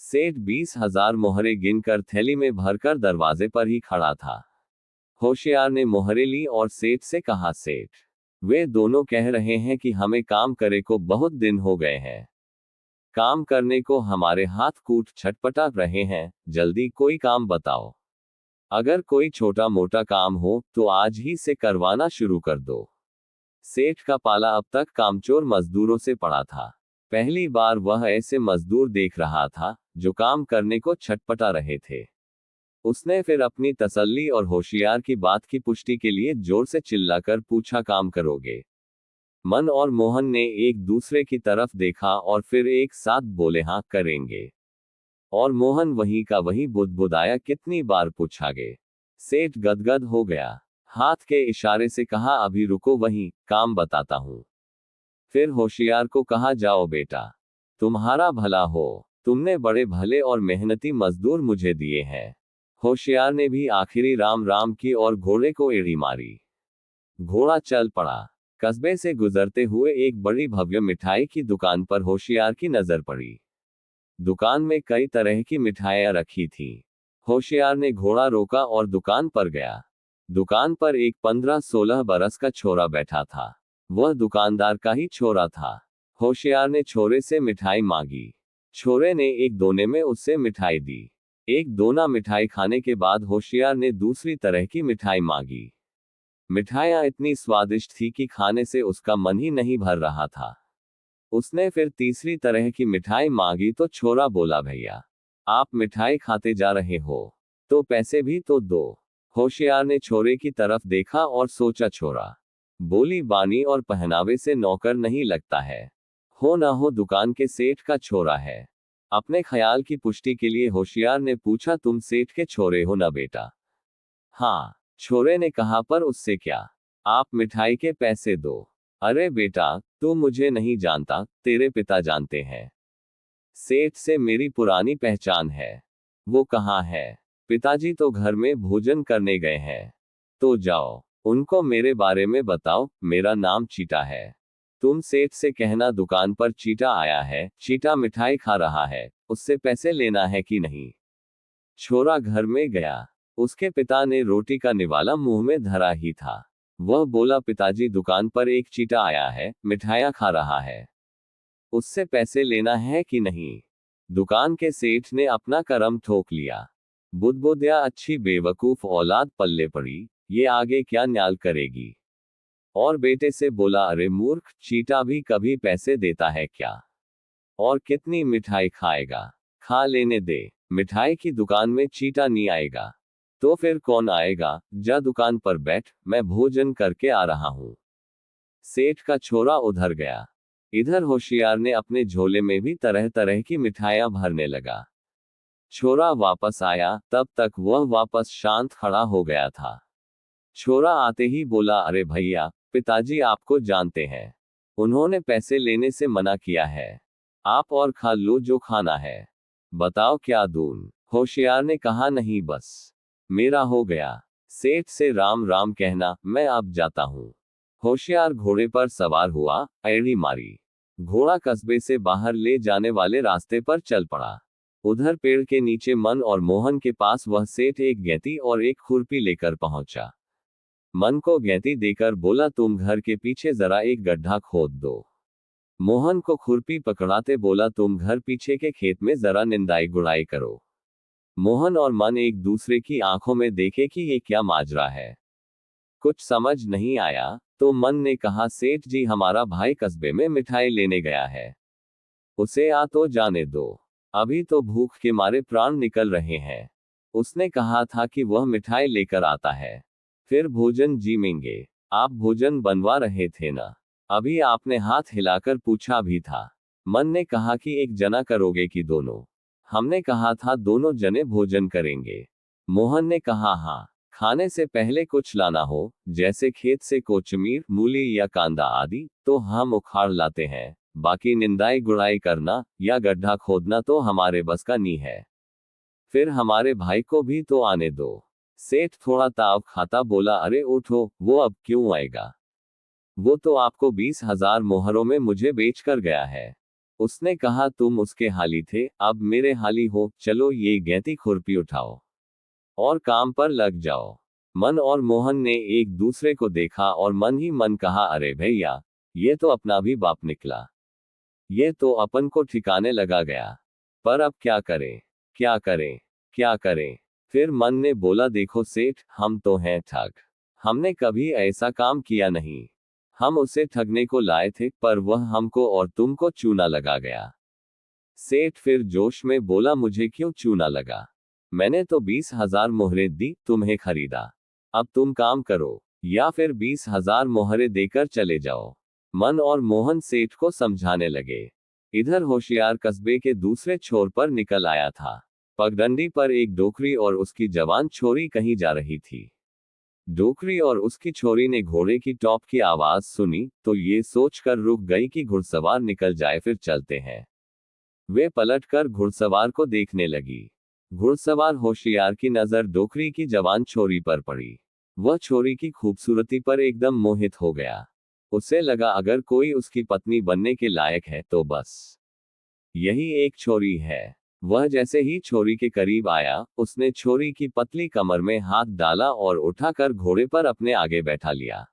सेठ 20,000 मोहरे गिनकर थैली में भरकर दरवाजे पर ही खड़ा था। होशियार ने मोहरे ली और सेठ से कहा, सेठ, वे दोनों कह रहे हैं कि हमें काम करे को बहुत दिन हो गए हैं। काम करने को हमारे हाथ कूट छटपटा रहे हैं, जल्दी कोई काम बताओ। अगर कोई छोटा मोटा काम हो तो आज ही से करवाना शुरू कर दो। सेठ का पाला अब तक कामचोर मजदूरों से पड़ा था। पहली बार वह ऐसे मजदूर देख रहा था जो काम करने को छटपटा रहे थे। उसने फिर अपनी तसल्ली और होशियार की बात की पुष्टि के लिए जोर से चिल्लाकर पूछा, काम करोगे? मन और मोहन ने एक दूसरे की तरफ देखा और फिर एक साथ बोले, हाँ करेंगे। और मोहन वहीं का वहीं बुदबुदाया, कितनी बार पूछागे? सेठ गदगद हो गया, हाथ के इशारे से कहा, अभी रुको, वहीं काम बताता हूं। फिर होशियार को कहा, जाओ बेटा, तुम्हारा भला हो, तुमने बड़े भले और मेहनती मजदूर मुझे दिए हैं। होशियार ने भी आखिरी राम राम की और घोड़े को एड़ी मारी। घोड़ा चल पड़ा। कस्बे से गुजरते हुए एक बड़ी भव्य मिठाई की दुकान पर होशियार की नजर पड़ी। दुकान में कई तरह की मिठाइयां रखी थी। होशियार ने घोड़ा रोका और दुकान पर गया। दुकान पर एक 15-16 बरस का छोरा बैठा था। वह दुकानदार का ही छोरा था। होशियार ने छोरे से मिठाई मांगी। छोरे ने एक दोने में उससे मिठाई दी। एक दोना मिठाई खाने के बाद होशियार ने दूसरी तरह की मिठाई मांगी। मिठाइयां इतनी स्वादिष्ट थी कि खाने से उसका मन ही नहीं भर रहा था। उसने फिर तीसरी तरह की मिठाई मांगी तो छोरा बोला, भैया, आप मिठाई खाते जा रहे हो तो पैसे भी तो दो। होशियार ने छोरे की तरफ देखा और सोचा, छोरा बोली बानी और पहनावे से नौकर नहीं लगता है, हो ना हो दुकान के सेठ का छोरा है। अपने ख्याल की पुष्टि के लिए होशियार ने पूछा, तुम सेठ के छोरे हो ना बेटा? हाँ, छोरे ने कहा, पर उससे क्या, आप मिठाई के पैसे दो। अरे बेटा, तू मुझे नहीं जानता, तेरे पिता जानते हैं। सेठ से मेरी पुरानी पहचान है। वो कहाँ है? पिताजी तो घर में भोजन करने गए हैं। तो जाओ, उनको मेरे बारे में बताओ, मेरा नाम चीटा है। तुम सेठ से कहना दुकान पर चीटा आया है, चीटा मिठाई खा रहा है, उससे पैसे लेना है कि नहीं। छोरा घर में गया। उसके पिता ने रोटी का निवाला मुंह में धरा ही था। वह बोला, पिताजी दुकान पर एक चीटा आया है, मिठाइयां खा रहा है, उससे पैसे लेना है कि नहीं। दुकान के सेठ ने अपना करम ठोक लिया। बुदबुदिया, अच्छी बेवकूफ औलाद पल्ले पड़ी, ये आगे क्या न्याल करेगी। और बेटे से बोला, अरे मूर्ख, चीटा भी कभी पैसे देता है क्या? और कितनी मिठाई खाएगा? खा लेने दे, मिठाई की दुकान में चीटा नहीं आएगा तो फिर कौन आएगा? जा दुकान पर बैठ, मैं भोजन करके आ रहा हूं। सेठ का छोरा उधर गया। इधर होशियार ने अपने झोले में भी तरह तरह की मिठाइयां भरने लगा। छोरा वापस आया, तब तक वह वापस शांत खड़ा हो गया था। छोरा आते ही बोला, अरे भैया, पिताजी आपको जानते हैं, उन्होंने पैसे लेने से मना किया है। आप और खा लो जो खाना है। बताओ क्या दूं? होशियार ने कहा, नहीं बस मेरा हो गया। सेठ से राम राम कहना, मैं अब जाता हूँ। होशियार घोड़े पर सवार हुआ, एड़ी मारी। घोड़ा कस्बे से बाहर ले जाने वाले रास्ते पर चल पड़ा। उधर पेड़ के नीचे मन और मोहन के पास वह सेठ एक गैती और एक खुरपी लेकर पहुंचा। मन को गैती देकर बोला, तुम घर के पीछे जरा एक गड्ढा खोद दो। मोहन को खुरपी पकड़ाते बोला, तुम घर पीछे के खेत में जरा निंदाई गुड़ाई करो। मोहन और मन एक दूसरे की आंखों में देखे कि ये क्या माजरा है। कुछ समझ नहीं आया तो मन ने कहा, सेठ जी, हमारा भाई कस्बे में मिठाई लेने गया है, उसे आ तो जाने दो, अभी तो भूख के मारे प्राण निकल रहे हैं। उसने कहा था कि वह मिठाई लेकर आता है, फिर भोजन जीमेंगे। आप भोजन बनवा रहे थे ना? अभी आपने हाथ हिलाकर पूछा भी था। मन ने कहा कि एक जना करोगे कि दोनों? हमने कहा था दोनों जने भोजन करेंगे। मोहन ने कहा, हाँ, खाने से पहले कुछ लाना हो, जैसे खेत से कोचमीर, मूली या कांदा आदि, तो हम उखाड़ लाते हैं। बाकी निंदाई गुड़ाई करना या गड्ढा खोदना तो हमारे बस का नहीं है। फिर हमारे भाई को भी तो आने दो। सेठ थोड़ा ताव खाता बोला, अरे उठो, वो अब क्यों आएगा? वो तो आपको 20,000 मोहरों में मुझे बेचकर गया है। उसने कहा, तुम उसके हाली थे, अब मेरे हाली हो। चलो ये गैती खुरपी उठाओ और काम पर लग जाओ। मन और मोहन ने एक दूसरे को देखा और मन ही मन कहा, अरे भैया, ये तो अपना भी बाप निकला। ये तो अपन को ठिकाने लगा गया। पर अब क्या करें, क्या करें, क्या करें? फिर मन ने बोला, देखो सेठ, हम तो हैं ठग, हमने कभी ऐसा काम किया नहीं। हम उसे ठगने को लाए थे, पर वह हमको और तुमको चूना लगा गया। सेठ फिर जोश में बोला, मुझे क्यों चूना लगा? मैंने तो 20,000 मोहरें दी, तुम्हें खरीदा। अब तुम काम करो, या फिर 20,000 मोहरें देकर चले जाओ। मन और मोहन सेठ को समझाने लगे। इधर होशियार कस्बे के दूसरे छोर पर निकल आया था। पगडंडी पर एक डोकरी और उसकी जवान छोरी कहीं जा रही थी। डोकरी और उसकी छोरी ने घोड़े की टॉप की आवाज सुनी तो ये सोचकर रुक गई कि घुड़सवार निकल जाए, फिर चलते हैं। वे पलटकर घुड़सवार को देखने लगी। घुड़सवार होशियार की नजर डोकरी की जवान छोरी पर पड़ी। वह छोरी की खूबसूरती पर एकदम मोहित हो गया। उसे लगा, अगर कोई उसकी पत्नी बनने के लायक है तो बस यही एक छोरी है। वह जैसे ही छोरी के करीब आया, उसने छोरी की पतली कमर में हाथ डाला और उठाकर घोड़े पर अपने आगे बैठा लिया।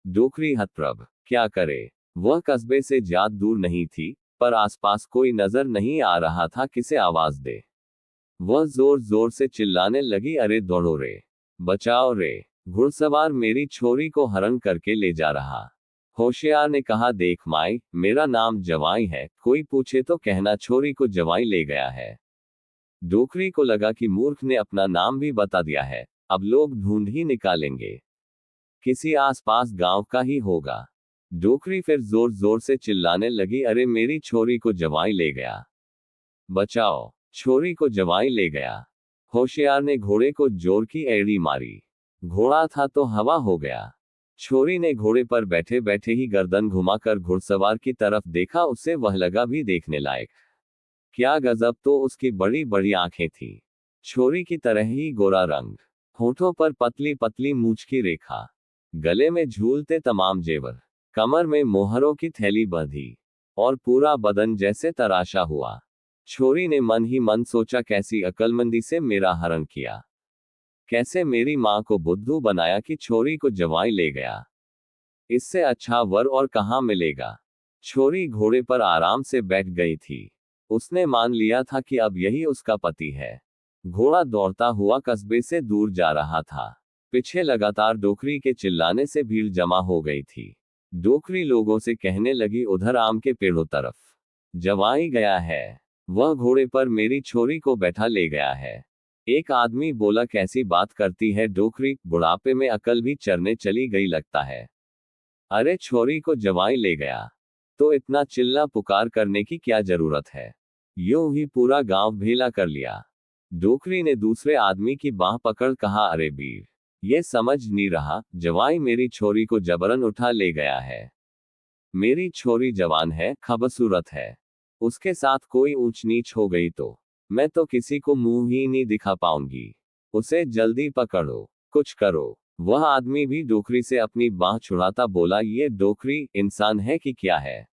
डोकरी हतप्रभ, क्या करे? वह कस्बे से ज्यादा दूर नहीं थी, पर आसपास कोई नजर नहीं आ रहा था, किसे आवाज दे। वह जोर जोर से चिल्लाने लगी, अरे दौड़ो रे, बचाओ रे, घुड़सवार मेरी छोरी को हरण करके ले जा रहा। होशियार ने कहा, देख माई, मेरा नाम जवाई है, कोई पूछे तो कहना छोरी को जवाई ले गया है। डोकरी को लगा कि मूर्ख ने अपना नाम भी बता दिया है, अब लोग ढूंढ ही निकालेंगे, किसी आसपास गांव का ही होगा। डोकरी फिर जोर जोर से चिल्लाने लगी, अरे मेरी छोरी को जवाई ले गया, बचाओ, छोरी को जवाई ले गया। होशियार ने घोड़े को जोर की एड़ी मारी। घोड़ा था तो हवा हो गया। छोरी ने घोड़े पर बैठे बैठे ही गर्दन घुमाकर घुड़सवार की तरफ देखा, उसे वह लगा भी देखने लायक। क्या गजब तो उसकी बड़ी बड़ी आंखें थी, छोरी की तरह ही गोरा रंग, होठों पर पतली पतली मूंछ की रेखा, गले में झूलते तमाम जेवर, कमर में मोहरों की थैली बंधी, और पूरा बदन जैसे तराशा हुआ। छोरी ने मन ही मन सोचा, कैसी अक्लमंदी से मेरा हरण किया, कैसे मेरी मां को बुद्धू बनाया कि छोरी को जवाई ले गया। इससे अच्छा वर और कहां मिलेगा। छोरी घोड़े पर आराम से बैठ गई थी। उसने मान लिया था कि अब यही उसका पति है। घोड़ा दौड़ता हुआ कस्बे से दूर जा रहा था। पीछे लगातार डोकरी के चिल्लाने से भीड़ जमा हो गई थी। डोकरी लोगों से कहने लगी, उधर आम के पेड़ों तरफ जवाई गया है, वह घोड़े पर मेरी छोरी को बैठा ले गया है। एक आदमी बोला, कैसी बात करती है डोकरी, बुढ़ापे में अकल भी चरने चली गई लगता है। अरे छोरी को जवाई ले गया तो इतना चिल्ला पुकार करने की क्या जरूरत है? यूं ही पूरा गांव भेला कर लिया। डोकरी ने दूसरे आदमी की बाह पकड़ कहा, अरे वीर, ये समझ नहीं रहा, जवाई मेरी छोरी को जबरन उठा ले गया है। मेरी छोरी जवान है, खूबसूरत है, उसके साथ कोई ऊंच नीच हो गई तो मैं तो किसी को मुंह ही नहीं दिखा पाऊंगी। उसे जल्दी पकड़ो, कुछ करो। वह आदमी भी डोकरी से अपनी बाह छुड़ाता बोला, ये डोकरी इंसान है कि क्या है?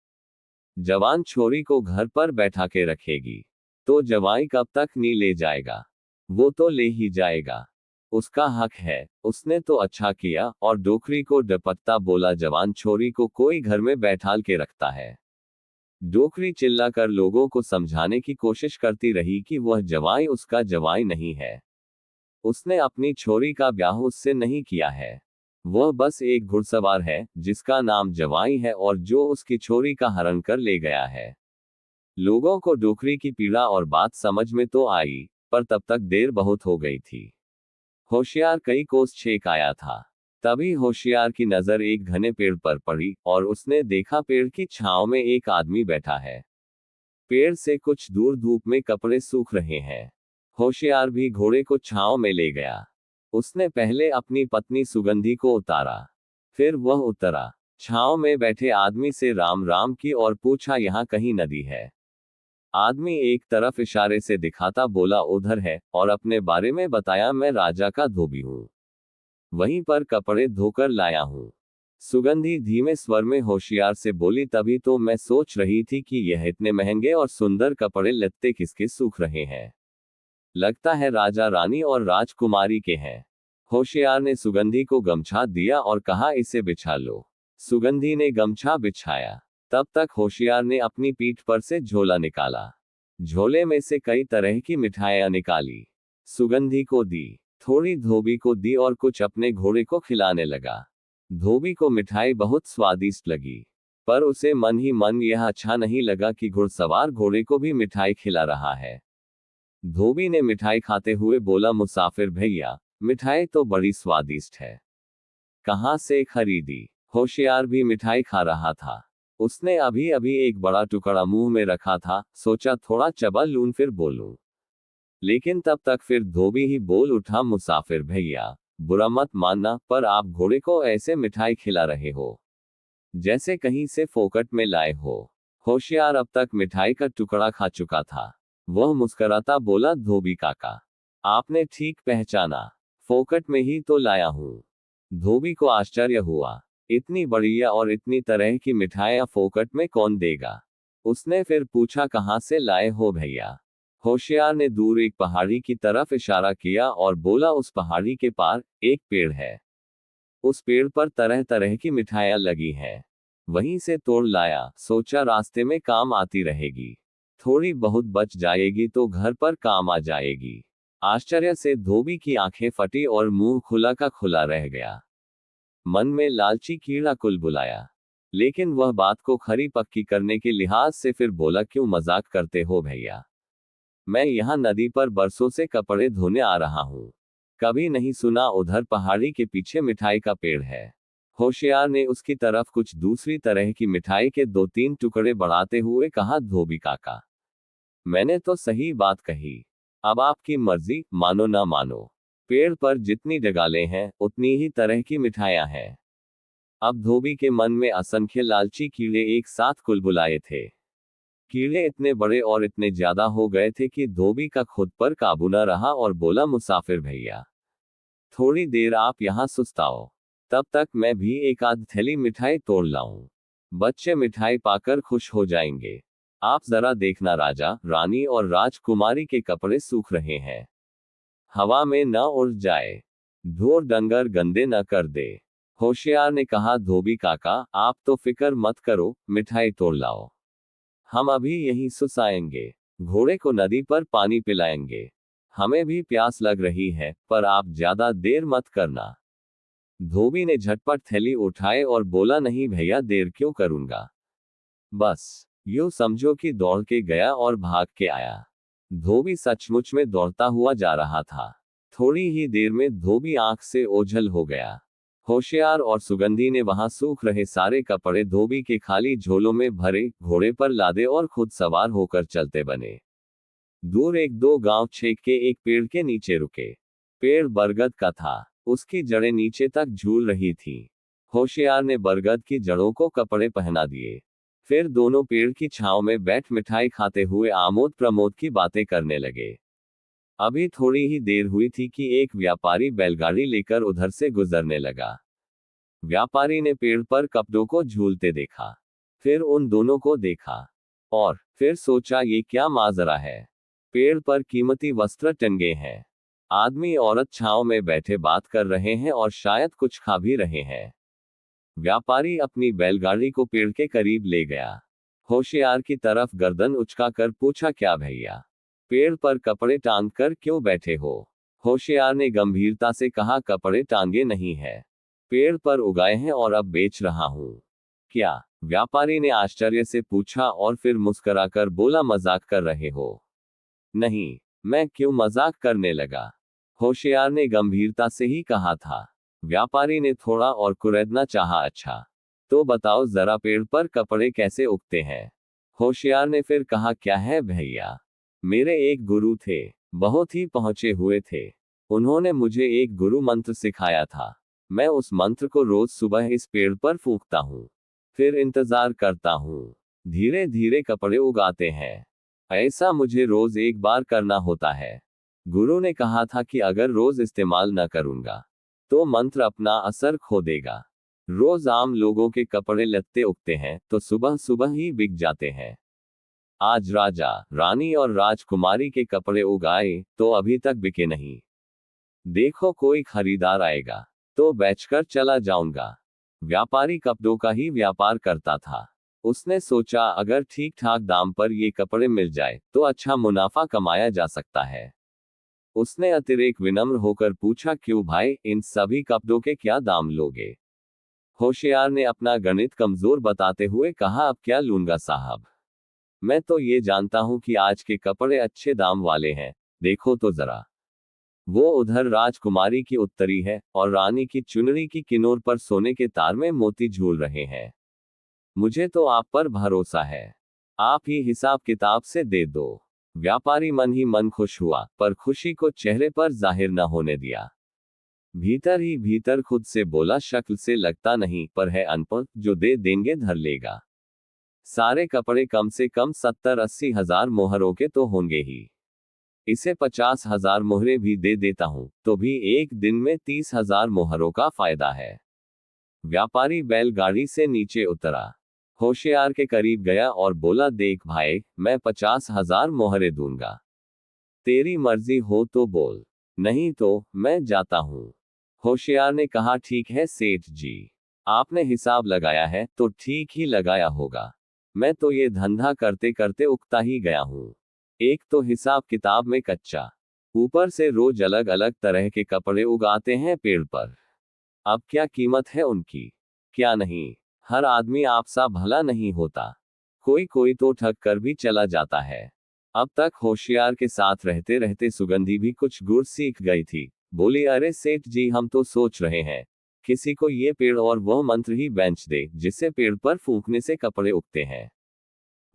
जवान छोरी को घर पर बैठा के रखेगी तो जवाई कब तक नहीं ले जाएगा? वो तो ले ही जाएगा, उसका हक है। उसने तो अच्छा किया। और डोकरी को डपटता बोला, जवान छोरी को कोई घर में बैठाल के रखता है। डोकरी चिल्लाकर लोगों को समझाने की कोशिश करती रही कि वह जवाई उसका जवाई नहीं है। उसने अपनी छोरी का ब्याह उससे नहीं किया है। वह बस एक घुड़सवार है जिसका नाम जवाई है और जो उसकी छोरी का हरण कर ले गया है। लोगों को डोकरी की पीड़ा और बात समझ में तो आई, पर तब तक देर बहुत हो गई थी। होशियार कई कोस छेक आया था। तभी होशियार की नजर एक घने पेड़ पर पड़ी और उसने देखा पेड़ की छांव में एक आदमी बैठा है। पेड़ से कुछ दूर धूप में कपड़े सूख रहे हैं। होशियार भी घोड़े को छांव में ले गया। उसने पहले अपनी पत्नी सुगंधी को उतारा, फिर वह उतरा, छांव में बैठे आदमी से राम राम की और पूछा, यहाँ कहीं नदी है? आदमी एक तरफ इशारे से दिखाता बोला, उधर है, और अपने बारे में बताया, मैं राजा का धोबी हूँ, वहीं पर कपड़े धोकर लाया हूँ। सुगंधी धीमे स्वर में होशियार से बोली, तभी तो मैं सोच रही थी कि यह इतने महंगे और सुंदर कपड़े लत्ते किसके सूख रहे हैं। लगता है राजा रानी और राजकुमारी के हैं। होशियार ने सुगंधी को गमछा दिया और कहा, इसे बिछा लो। सुगंधी ने गमछा बिछाया। तब तक होशियार ने अपनी पीठ पर से झोला निकाला। झोले में से कई तरह की मिठाइयां निकाली, सुगंधी को दी, थोड़ी धोबी को दी और कुछ अपने घोड़े को खिलाने लगा। धोबी को मिठाई बहुत स्वादिष्ट लगी, पर उसे मन ही मन यह अच्छा नहीं लगा कि घुड़सवार घोड़े को भी मिठाई खिला रहा है। धोबी ने मिठाई खाते हुए बोला, मुसाफिर भैया, मिठाई तो बड़ी स्वादिष्ट है, कहाँ से खरीदी? होशियार भी मिठाई खा रहा था। उसने अभी अभी एक बड़ा टुकड़ा मुंह में रखा था, सोचा थोड़ा चबा लूं फिर बोलूं। लेकिन तब तक फिर धोबी ही बोल उठा, मुसाफिर भैया, बुरा मत मानना, पर आप घोड़े को ऐसे मिठाई खिला रहे हो जैसे कहीं से फोकट में लाए हो। होशियार अब तक मिठाई का टुकड़ा खा चुका था। वह मुस्कुराता बोला, धोबी काका, आपने ठीक पहचाना, फोकट में ही तो लाया हूं। धोबी को आश्चर्य हुआ, इतनी बढ़िया और इतनी तरह की मिठाइयां फोकट में कौन देगा? उसने फिर पूछा, कहां से लाए हो भैया? होशियार ने दूर एक पहाड़ी की तरफ इशारा किया और बोला, उस पहाड़ी के पार एक पेड़ है, उस पेड़ पर तरह तरह की मिठाइयां लगी हैं, वहीं से तोड़ लाया, सोचा रास्ते में काम आती रहेगी, थोड़ी बहुत बच जाएगी तो घर पर काम आ जाएगी। आश्चर्य से धोबी की आंखें फटी और मुंह खुला का खुला रह गया। मन में लालची कीड़ा कुलबुलाया, लेकिन वह बात को खरी पक्की करने के लिहाज से फिर बोला, क्यों मजाक करते हो भैया? मैं यहाँ नदी पर बरसों से कपड़े धोने आ रहा हूँ, कभी नहीं सुना उधर पहाड़ी के पीछे मिठाई का पेड़ है? होशियार ने उसकी तरफ कुछ दूसरी तरह की मिठाई के 2-3 टुकड़े बढ़ाते हुए कहा, धोबी काका, मैंने तो सही बात कही, अब आपकी मर्जी, मानो ना मानो। पेड़ पर जितनी डगालें हैं उतनी ही तरह की मिठाइयां हैं। अब धोबी के मन में असंख्य लालची कीड़े एक साथ कुलबुलाए थे। कीड़े इतने बड़े और इतने ज्यादा हो गए थे कि धोबी का खुद पर काबू न रहा और बोला, मुसाफिर भैया, थोड़ी देर आप यहाँ सुस्ताओ, तब तक मैं भी एक आध थैली मिठाई तोड़ लाऊं। बच्चे मिठाई पाकर खुश हो जाएंगे। आप जरा देखना, राजा रानी और राजकुमारी के कपड़े सूख रहे हैं, हवा में न उड़ जाए, ढोर डंगर गंदे न कर दे। होशियार ने कहा, धोबी काका, आप तो फिक्र मत करो, मिठाई तोड़ लाओ, हम अभी यहीं सुसाएंगे, घोड़े को नदी पर पानी पिलाएंगे, हमें भी प्यास लग रही है, पर आप ज्यादा देर मत करना। धोबी ने झटपट थैली उठाए और बोला, नहीं भैया, देर क्यों करूंगा, बस यूं समझो कि दौड़ के गया और भाग के आया। धोबी सचमुच में दौड़ता हुआ जा रहा था। थोड़ी ही देर में धोबी आंख से ओझल हो गया। होशियार और सुगंधी ने वहां सूख रहे सारे कपड़े धोबी के खाली झोलों में भरे, घोड़े पर लादे और खुद सवार होकर चलते बने। दूर एक दो गांव छेक के एक पेड़ के नीचे रुके। पेड़ बरगद का था। उसकी जड़ें नीचे तक झूल रही थी। होशियार ने बरगद की जड़ों को कपड़े पहना दिए। फिर दोनों पेड़ की छांव में बैठ मिठाई खाते हुए आमोद प्रमोद की बातें करने लगे। अभी थोड़ी ही देर हुई थी कि एक व्यापारी बैलगाड़ी लेकर उधर से गुजरने लगा। व्यापारी ने पेड़ पर कपड़ों को झूलते देखा। फिर उन दोनों को देखा और फिर सोचा, ये क्या माजरा है। पेड़ पर कीमती वस्त्र टंगे हैं। आदमी औरत छांव में बैठे बात कर रहे हैं और शायद कुछ खा भी रहे हैं। व्यापारी अपनी बैलगाड़ी को पेड़ के करीब ले गया। होशियार की तरफ गर्दन उचकाकर पूछा, क्या भैया, पेड़ पर कपड़े टांग कर क्यों बैठे हो? होशियार ने गंभीरता से कहा, कपड़े टांगे नहीं है, पेड़ पर उगाए हैं और अब बेच रहा हूं। क्या? व्यापारी ने आश्चर्य से पूछा और फिर मुस्कुराकर बोला, मजाक कर रहे हो? नहीं, मैं क्यों मजाक करने लगा। होशियार ने गंभीरता से ही कहा था। व्यापारी ने थोड़ा और कुरेदना चाहा, अच्छा तो बताओ जरा, पेड़ पर कपड़े कैसे उगते हैं? होशियार ने फिर कहा, क्या है भैया, मेरे एक गुरु थे, बहुत ही पहुंचे हुए थे। उन्होंने मुझे एक गुरु मंत्र सिखाया था। मैं उस मंत्र को रोज सुबह इस पेड़ पर फूंकता हूँ, फिर इंतजार करता हूँ। धीरे धीरे कपड़े उगाते हैं। ऐसा मुझे रोज एक बार करना होता है। गुरु ने कहा था कि अगर रोज इस्तेमाल न करूंगा तो मंत्र अपना असर खो देगा। रोज आम लोगों के कपड़े लत्ते उगते हैं तो सुबह सुबह ही बिक जाते हैं। आज राजा, रानी और राजकुमारी के कपड़े उगाए तो अभी तक बिके नहीं। देखो कोई खरीदार आएगा तो बेचकर चला जाऊंगा। व्यापारी कपड़ों का ही व्यापार करता था। उसने सोचा, अगर ठीक ठाक दाम पर ये कपड़े मिल जाए तो अच्छा मुनाफा कमाया जा सकता है। उसने अतिरेक विनम्र होकर पूछा, क्यों भाई, इन सभी कपड़ों के क्या दाम लोगे? होशियार ने अपना गणित कमजोर बताते हुए कहा, अब क्या लूंगा साहब, मैं तो ये जानता हूं कि आज के कपड़े अच्छे दाम वाले हैं। देखो तो जरा, वो उधर राजकुमारी की उत्तरी है और रानी की चुनरी की किनोर पर सोने के तार में मोती झूल रहे हैं। मुझे तो आप पर भरोसा है, आप ही हिसाब किताब से दे दो। व्यापारी मन ही मन खुश हुआ, पर खुशी को चेहरे पर जाहिर न होने दिया। भीतर ही भीतर खुद से बोला, शक्ल से लगता नहीं, पर है अनपढ़, जो दे देंगे धर लेगा। सारे कपड़े कम से कम 70-80 हजार मोहरों के तो होंगे ही। इसे 50,000 मोहरें भी दे देता हूं तो भी एक दिन में 30,000 मोहरों का फायदा है। व्यापारी बैलगाड़ी से नीचे उतरा, होशियार के करीब गया और बोला, देख भाई, मैं 50,000 मोहरें दूंगा। तेरी मर्जी हो तो बोल, नहीं तो मैं जाता हूं। होशियार ने कहा, ठीक है सेठ जी, आपने हिसाब लगाया है तो ठीक ही लगाया होगा। मैं तो ये धंधा करते करते उगता ही गया हूं। एक तो हिसाब किताब में कच्चा, ऊपर से रोज अलग अलग तरह के कपड़े उगाते हैं पेड़ पर। अब क्या कीमत है उनकी? क्या नहीं, हर आदमी आपसा भला नहीं होता, कोई कोई तो ठग कर भी चला जाता है। अब तक होशियार के साथ रहते रहते सुगंधी भी कुछ गुर सीख गई थी। बोली, अरे सेठ जी, हम तो सोच रहे हैं किसी को ये पेड़ और वह मंत्र ही बेच दे जिससे पेड़ पर फूंकने से कपड़े उगते हैं।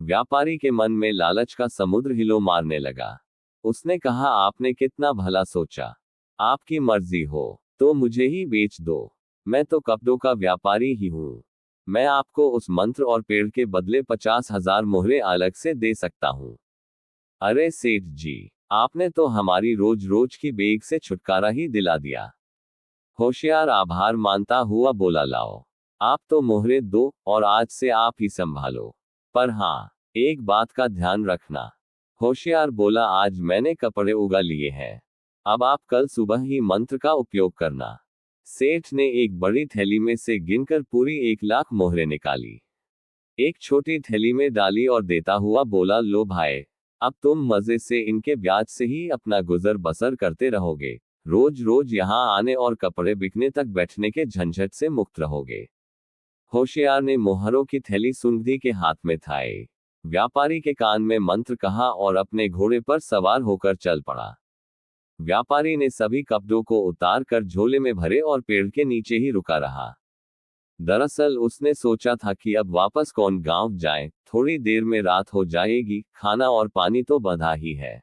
व्यापारी के मन में लालच का समुद्र हिलो मारने लगा। उसने कहा, आपने कितना भला सोचा। आपकी मर्जी हो तो मुझे ही बेच दो, मैं तो कपड़ों का व्यापारी ही हूं। मैं आपको उस मंत्र और पेड़ के बदले 50,000 मोहरें अलग से दे सकता हूं। अरे सेठ जी, आपने तो हमारी रोज रोज की बेग से छुटकारा ही दिला दिया। होशियार आभार मानता हुआ बोला, लाओ, आप तो मोहरे दो और आज से आप ही संभालो। पर हाँ, एक बात का ध्यान रखना। होशियार बोला, आज मैंने कपड़े उगा लिए हैं, अब आप कल सुबह ही मंत्र का उपयोग करना। सेठ ने एक बड़ी थैली में से गिनकर पूरी 1,00,000 मोहरें निकाली, एक छोटी थैली में डाली और देता हुआ बोला, लो भाई, अब तुम मजे से इनके ब्याज से ही अपना गुजर बसर करते रहोगे। रोज रोज यहाँ आने और कपड़े बिकने तक बैठने के झंझट से मुक्त रहोगे। होशियार ने मोहरों की थैली सुंगधी के हाथ में थाई, व्यापारी के कान में मंत्र कहा और अपने घोड़े पर सवार होकर चल पड़ा। व्यापारी ने सभी कपड़ों को उतार कर झोले में भरे और पेड़ के नीचे ही रुका रहा। दरअसल उसने सोचा था कि अब वापस कौन गांव जाए, थोड़ी देर में रात हो जाएगी, खाना और पानी तो बंधा ही है।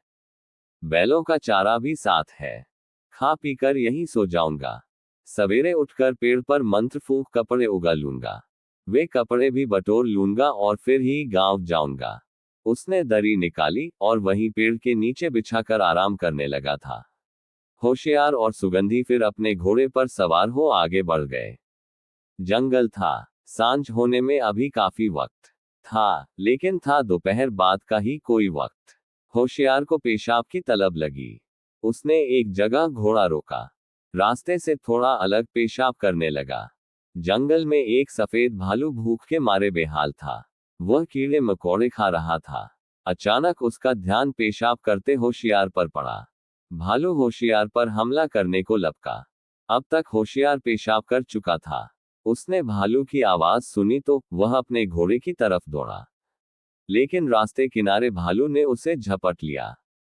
बैलों का चारा भी साथ है, खा पीकर यहीं सो जाऊंगा। सवेरे उठकर पेड़ पर मंत्र फूंक कपड़े उगा लूंगा, वे कपड़े भी बटोर लूंगा और फिर ही गांव जाऊंगा। उसने दरी निकाली और वहीं पेड़ के नीचे बिछाकर आराम करने लगा था। होशियार और सुगंधी फिर अपने घोड़े पर सवार हो आगे बढ़ गए। जंगल था, सांझ होने में अभी काफी वक्त था, लेकिन था दोपहर बाद का ही कोई वक्त। होशियार को पेशाब की तलब लगी। उसने एक जगह घोड़ा रोका, रास्ते से थोड़ा अलग पेशाब करने लगा। जंगल में एक सफेद भालू भूख के मारे बेहाल था, वह कीड़े मकोड़े खा रहा था। अचानक उसका ध्यान पेशाब करते होशियार पर पड़ा। भालू होशियार पर हमला करने को लपका। अब तक होशियार पेशाब कर चुका था। उसने भालू की आवाज सुनी तो वह अपने घोड़े की तरफ दौड़ा, लेकिन रास्ते किनारे भालू ने उसे झपट लिया।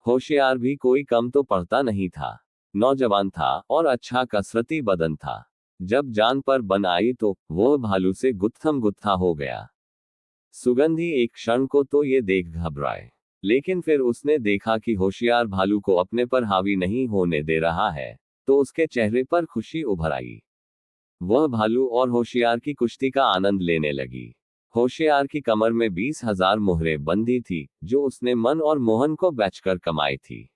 होशियार भी कोई कम तो पड़ता नहीं था, नौजवान था और अच्छा कसरती बदन था। जब जान पर बन आई तो वह भालू से गुत्थम गुत्था हो गया। सुगंधी एक क्षण को तो ये देख घबराए, लेकिन फिर उसने देखा कि होशियार भालू को अपने पर हावी नहीं होने दे रहा है, तो उसके चेहरे पर खुशी उभर आई। वह भालू और होशियार की कुश्ती का आनंद लेने लगी। होशियार की कमर में 20,000 मोहरें बंधी थी, जो उसने मन और मोहन को बेचकर कमाई थी।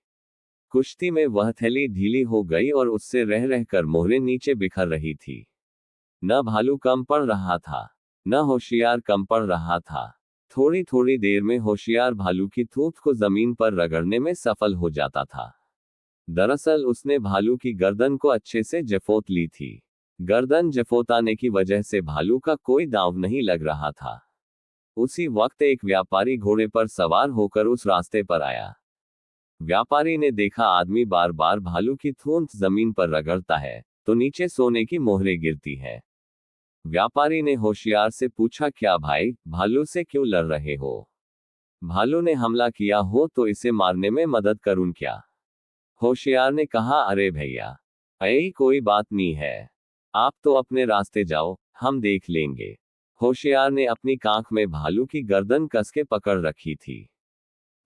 कुश्ती में वह थैली ढीली हो गई और उससे रह रहकर मोहरें नीचे बिखर रही थी। न भालू कम पड़ रहा था, न होशियार कम पड़ रहा था। थोड़ी थोड़ी देर में होशियार भालू की थूथ को जमीन पर रगड़ने में सफल हो जाता था। दरअसल उसने भालू की गर्दन को अच्छे से जफोत ली थी। गर्दन जफोताने की वजह से भालू का कोई दांव नहीं लग रहा था। उसी वक्त एक व्यापारी घोड़े पर सवार होकर उस रास्ते पर आया। व्यापारी ने देखा आदमी बार बार भालू की थूंथ जमीन पर रगड़ता है, तो नीचे सोने की मोहरें गिरती है। व्यापारी ने होशियार से पूछा, क्या भाई, भालू से क्यों लड़ रहे हो? भालू ने हमला किया हो तो इसे मारने में मदद करूं क्या? होशियार ने कहा, अरे भैया, ऐसी कोई बात नहीं है, आप तो अपने रास्ते जाओ, हम देख लेंगे। होशियार ने अपनी कांख में भालू की गर्दन कस के पकड़ रखी थी।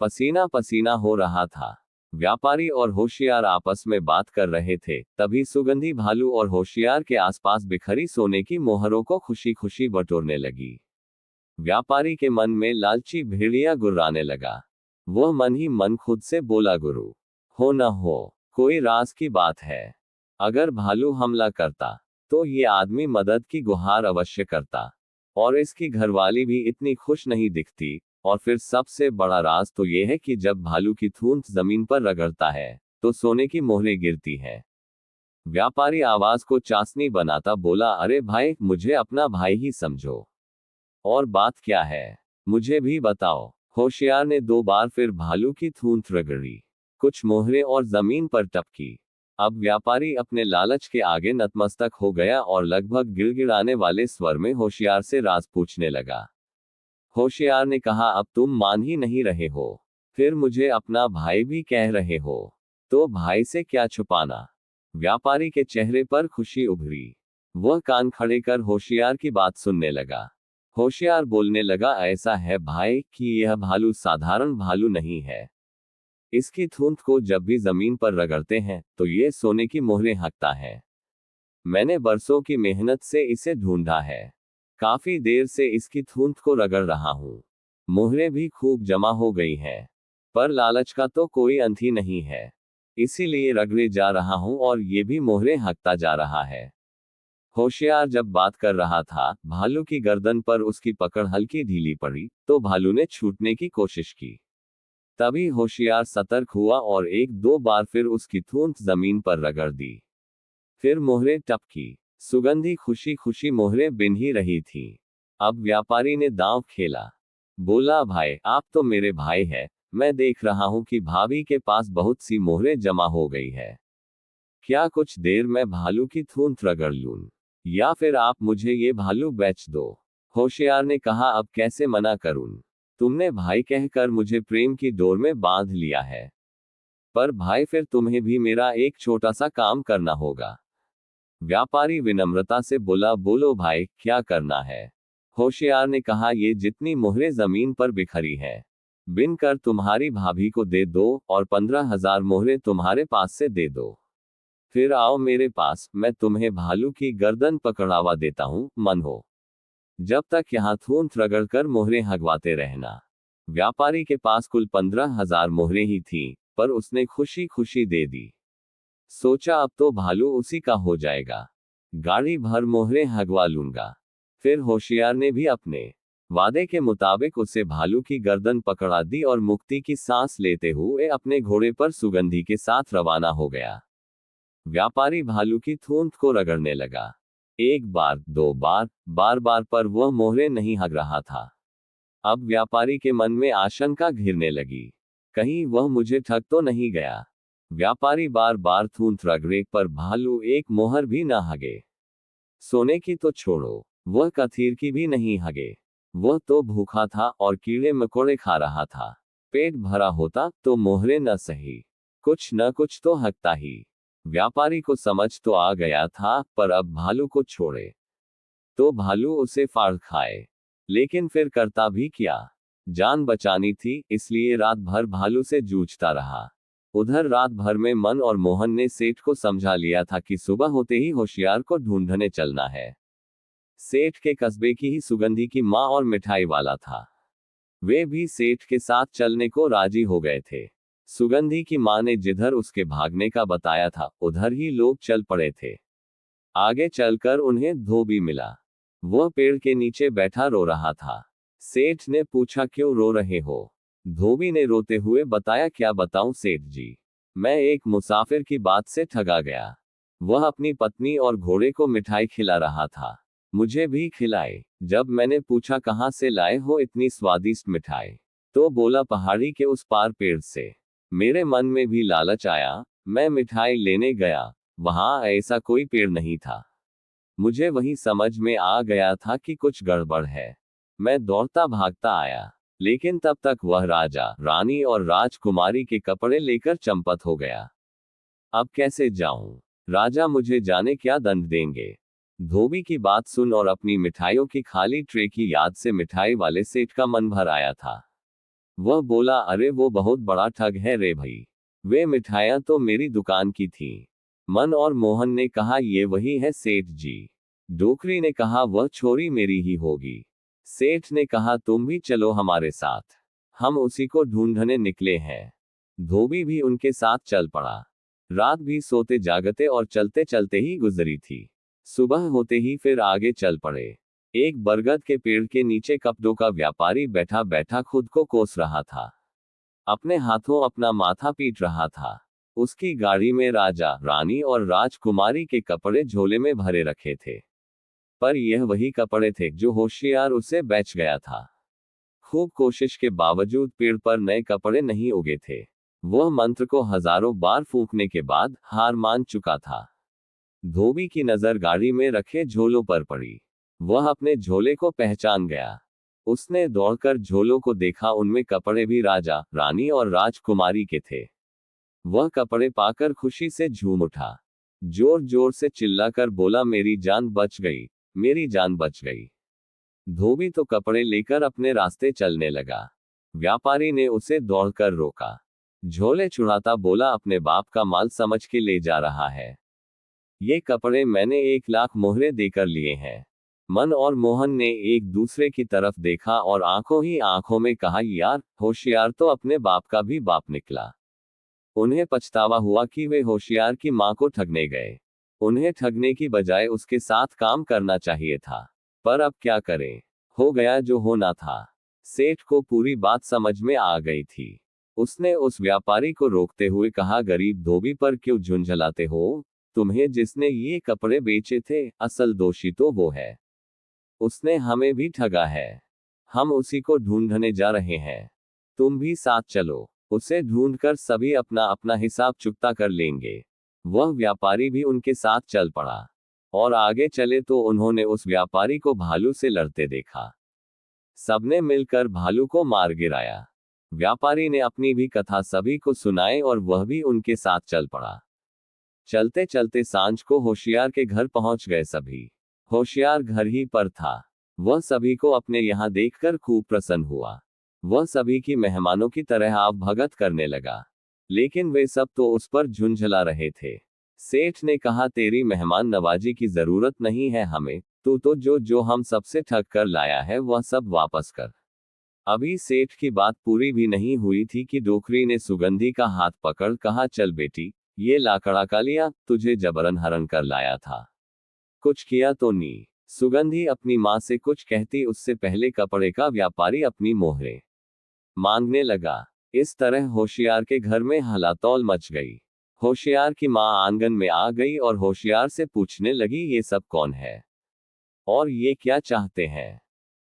पसीना पसीना हो रहा था। व्यापारी और होशियार आपस में बात कर रहे थे, तभी सुगंधी भालू और होशियार के आसपास बिखरी सोने की मोहरों को खुशी खुशी बटोरने लगी। व्यापारी के मन में लालची भेड़िया गुर्राने लगा। वह मन ही मन खुद से बोला, गुरु हो न हो, कोई राज की बात है। अगर भालू हमला करता तो ये आदमी मदद की गुहार अवश्य करता, और इसकी घरवाली भी इतनी खुश नहीं दिखती। और फिर सबसे बड़ा राज तो यह है कि जब भालू की थूंथ जमीन पर रगड़ता है तो सोने की मोहरें गिरती है। व्यापारी आवाज को चाशनी बनाता बोला, अरे भाई, मुझे अपना भाई ही समझो। और बात क्या है, मुझे भी बताओ। होशियार ने 2 बार फिर भालू की थूंथ रगड़ी, कुछ मोहरें और जमीन पर टपकी। अब व्यापारी अपने लालच के आगे नतमस्तक हो गया और लगभग गिड़गिड़ाने वाले स्वर में होशियार से राज पूछने लगा। होशियार ने कहा, अब तुम मान ही नहीं रहे हो, फिर मुझे अपना भाई भी कह रहे हो, तो भाई से क्या छुपाना? व्यापारी के चेहरे पर खुशी उभरी। वह कान खड़े कर होशियार की बात सुनने लगा। होशियार बोलने लगा, ऐसा है भाई कि यह भालू साधारण भालू नहीं है। इसकी थूंथ को जब भी जमीन पर रगड़ते हैं तो ये सोने की मोहरें हकता है। मैंने बरसों की मेहनत से इसे ढूंढा है। काफी देर से इसकी थूंथ को रगड़ रहा हूं। मोहरें भी खूब जमा हो गई हैं, पर लालच का तो कोई अंत ही नहीं है, इसीलिए रगड़े जा रहा हूं और ये भी मोहरें हकता जा रहा है। होशियार जब बात कर रहा था, भालू की गर्दन पर उसकी पकड़ हल्की ढीली पड़ी, तो भालू ने छूटने की कोशिश की। तभी होशियार सतर्क हुआ और 1-2 बार फिर उसकी थूंथ जमीन पर रगड़ दी। फिर मोहरें टपकी। सुगंधी खुशी खुशी मोहरें बिन ही रही थी। अब व्यापारी ने दांव खेला। बोला, भाई, आप तो मेरे भाई हैं, मैं देख रहा हूं कि भाभी के पास बहुत सी मोहरें जमा हो गई है। क्या कुछ देर में भालू की थूंथ रगड़ लूं, या फिर आप मुझे ये भालू बेच दो? होशियार ने कहा, अब कैसे मना करूं? तुमने भाई कहकर मुझे प्रेम की डोर में बांध लिया है। पर भाई, फिर तुम्हें भी मेरा एक छोटा सा काम करना होगा। व्यापारी विनम्रता से बोला, बोलो भाई, क्या करना है? होशियार ने कहा, ये जितनी मोहरें जमीन पर बिखरी है, बिन कर तुम्हारी भाभी को दे दो और 15,000 मोहरे तुम्हारे पास से दे दो। फिर आओ मेरे पास, मैं तुम्हें भालू की गर्दन पकड़ावा देता हूं, मन हो। जब तक यहाँ थूंथ रगड़कर मोहरे हगवाते रहना। व्यापारी के पास कुल 15,000 मोहरे ही थी, पर उसने खुशी खुशी दे दी। सोचा अब तो भालू उसी का हो जाएगा, गाड़ी भर मोहरे हगवा लूंगा। फिर होशियार ने भी अपने वादे के मुताबिक उसे भालू की गर्दन पकड़ा दी और मुक्ति की सांस लेते हुए अपने घोड़े पर सुगंधी के साथ रवाना हो गया। व्यापारी भालू की थूंथ को रगड़ने लगा। एक बार, दो बार, बार बार, पर वह मोहरे नहीं हग रहा था। अब व्यापारी के मन में आशंका घिरने लगी, कहीं वह मुझे ठग तो नहीं गया। व्यापारी बार बार थूंथ रगड़े पर भालू एक मोहर भी न हगे। सोने की तो छोड़ो, वह कथीर की भी नहीं हगे। वह तो भूखा था और कीड़े मकोड़े खा रहा था। पेट भरा होता तो मोहरे न सही, कुछ न कुछ तो हकता ही। व्यापारी को समझ तो आ गया था, पर अब भालू को छोड़े तो भालू उसे फाड़ खाए। लेकिन फिर करता भी क्या, जान बचानी थी, इसलिए रात भर भालू से जूझता रहा। उधर रात भर में मन और मोहन ने सेठ को समझा लिया था कि सुबह होते ही होशियार को ढूंढने चलना है। सेठ के कस्बे की ही सुगंधी की माँ और मिठाई वाला था। वे भी सेठ के साथ चलने को राजी हो गए थे। सुगंधी की माँ ने जिधर उसके भागने का बताया था, उधर ही लोग चल पड़े थे। आगे चलकर उन्हें धोबी मिला। वह पेड़ के नीचे बैठा रो रहा था। सेठ ने पूछा, क्यों रो रहे हो? धोबी ने रोते हुए बताया, क्या बताऊं सेठ जी, मैं एक मुसाफिर की बात से ठगा गया। वह अपनी पत्नी और घोड़े को मिठाई खिला रहा था, मुझे भी खिलाए। जब मैंने पूछा कहाँ से लाए हो इतनी स्वादिष्ट मिठाई, तो बोला पहाड़ी के उस पार पेड़ से। मेरे मन में भी लालच आया, मैं मिठाई लेने गया, वहां ऐसा कोई पेड़ नहीं था। मुझे वही समझ में आ गया था कि कुछ गड़बड़ है। मैं दौड़ता भागता आया, लेकिन तब तक वह राजा, रानी और राजकुमारी के कपड़े लेकर चंपत हो गया। अब कैसे जाऊं? राजा मुझे जाने क्या दंड देंगे। धोबी की बात सुन और अपनी मिठाइयों की खाली ट्रे की याद से मिठाई वाले सेठ का मन भर आया था। वह बोला, अरे वो बहुत बड़ा ठग है रे भाई, वे मिठाइयां तो मेरी दुकान की थी। मन और मोहन ने कहा, ये वही है सेठ जी। डोकरी ने कहा, वह छोरी मेरी ही होगी। सेठ ने कहा, तुम भी चलो हमारे साथ, हम उसी को ढूंढने निकले हैं। धोबी भी उनके साथ चल पड़ा। रात भी सोते जागते और चलते चलते ही गुजरी थी। सुबह होते ही फिर आगे चल पड़े। एक बरगद के पेड़ के नीचे कपड़ों का व्यापारी बैठा बैठा खुद को कोस रहा था। अपने हाथों अपना माथा पीट रहा था। उसकी गाड़ी में राजा, रानी और राजकुमारी के कपड़े झोले में भरे रखे थे। पर यह वही कपड़े थे जो होशियार उसे बेच गया था। खूब कोशिश के बावजूद पेड़ पर नए कपड़े नहीं उगे थे। वह मंत्र को हजारों बार फूंकने के बाद हार मान चुका था। धोबी की नजर गाड़ी में रखे झोलों पर पड़ी। वह अपने झोले को पहचान गया। उसने दौड़कर झोलों को देखा, उनमें कपड़े भी राजा, रानी और राजकुमारी के थे। वह कपड़े पाकर खुशी से झूम उठा। जोर जोर से चिल्लाकर बोला, मेरी जान बच गई, मेरी जान बच गई। धोबी तो कपड़े लेकर अपने रास्ते चलने लगा। व्यापारी ने उसे दौड़कर रोका। झोले चुराता बोला, अपने बाप का माल समझ के ले जा रहा है। ये कपड़े मैंने 1,00,000 मोहरे देकर लिए हैं। मन और मोहन ने एक दूसरे की तरफ देखा और आंखों ही आंखों में कहा, यार, होशियार तो अपने बाप का भी बाप निकला। उन्हें पछतावा हुआ कि वे होशियार की मां को ठगने गए। उन्हें ठगने की बजाय उसके साथ काम करना चाहिए था। पर अब क्या करें, हो गया जो होना था। सेठ को पूरी बात समझ में आ गई थी। उसने उस व्यापारी को रोकते हुए कहा, गरीब धोबी पर क्यों झुंझलाते हो? तुम्हें जिसने ये कपड़े बेचे थे, असल दोषी तो वो है। उसने हमें भी ठगा है। हम उसी को ढूंढने जा रहे हैं। तुम भी साथ चलो, उसे ढूंढकर सभी अपना अपना हिसाब चुकता कर लेंगे। वह व्यापारी भी उनके साथ चल पड़ा। और आगे चले तो उन्होंने उस व्यापारी को भालू से लड़ते देखा। सबने मिलकर भालू को मार गिराया। व्यापारी ने अपनी भी कथा सभी को सुनाई और वह भी उनके साथ चल पड़ा। चलते चलते सांझ को होशियार के घर पहुंच गए सभी। होशियार घर ही पर था। वह सभी को अपने यहाँ देखकर खूब प्रसन्न हुआ। वह सभी की मेहमानों की तरह आवभगत करने लगा, लेकिन वे सब तो उस पर झुंझला रहे थे। सेठ ने कहा, तेरी मेहमान नवाजी की जरूरत नहीं है हमें, तू तो जो जो हम सबसे ठग कर लाया है वह सब वापस कर। अभी सेठ की बात पूरी भी नहीं हुई थी कि डोकरी ने सुगंधी का हाथ पकड़ कहा, चल बेटी, ये लाकड़ा का लिया, तुझे जबरन हरण कर लाया था, कुछ किया तो नहीं। सुगंधी अपनी माँ से कुछ कहती उससे पहले कपड़े का व्यापारी अपनी मोहरें मांगने लगा। इस तरह होशियार के घर में हलातौल मच गई। होशियार की माँ आंगन में आ गई और होशियार से पूछने लगी, ये सब कौन है और ये क्या चाहते हैं?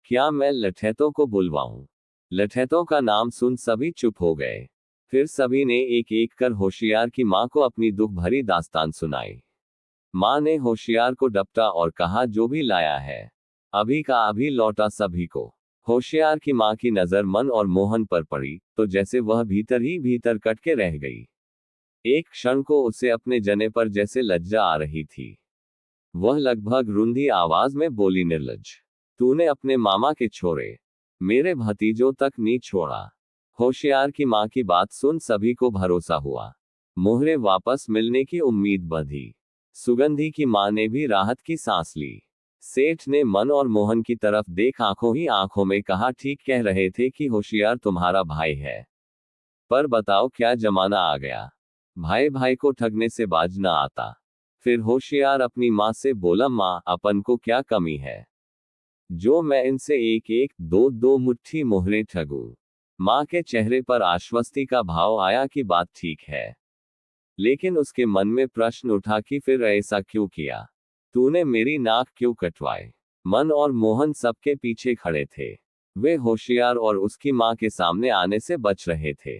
क्या मैं लठैतों को बुलवाऊं? लठैतों का नाम सुन सभी चुप हो गए। फिर सभी ने एक एक कर होशियार की माँ को अपनी दुख भरी दास्तान सुनाई। माँ ने होशियार को डपटा और कहा, जो भी लाया है अभी का अभी लौटा सभी को। होशियार की माँ की नजर मन और मोहन पर पड़ी तो जैसे वह भीतर ही भीतर कट के रह गई। एक क्षण को उसे अपने जने पर जैसे लज्जा आ रही थी। वह लगभग रुंधी आवाज में बोली, निर्लज्ज, तूने अपने मामा के छोरे मेरे भतीजों तक नहीं छोड़ा। होशियार की माँ की बात सुन सभी को भरोसा हुआ। मोहरे वापस मिलने की उम्मीद बंधी। सुगंधी की माँ ने भी राहत की सांस ली। सेठ ने मन और मोहन की तरफ देख आंखों ही आंखों में कहा, ठीक कह रहे थे कि होशियार तुम्हारा भाई है, पर बताओ क्या जमाना आ गया, भाई भाई को ठगने से बाज ना आता। फिर होशियार अपनी माँ से बोला, माँ, अपन को क्या कमी है जो मैं इनसे एक एक दो दो मुट्ठी मोहरे ठगूं। माँ के चेहरे पर आश्वस्ति का भाव आया कि बात ठीक है, लेकिन उसके मन में प्रश्न उठा कि फिर ऐसा क्यों किया, तूने मेरी नाक क्यों कटवाए? मन और मोहन सबके पीछे खड़े थे। वे होशियार और उसकी माँ के सामने आने से बच रहे थे,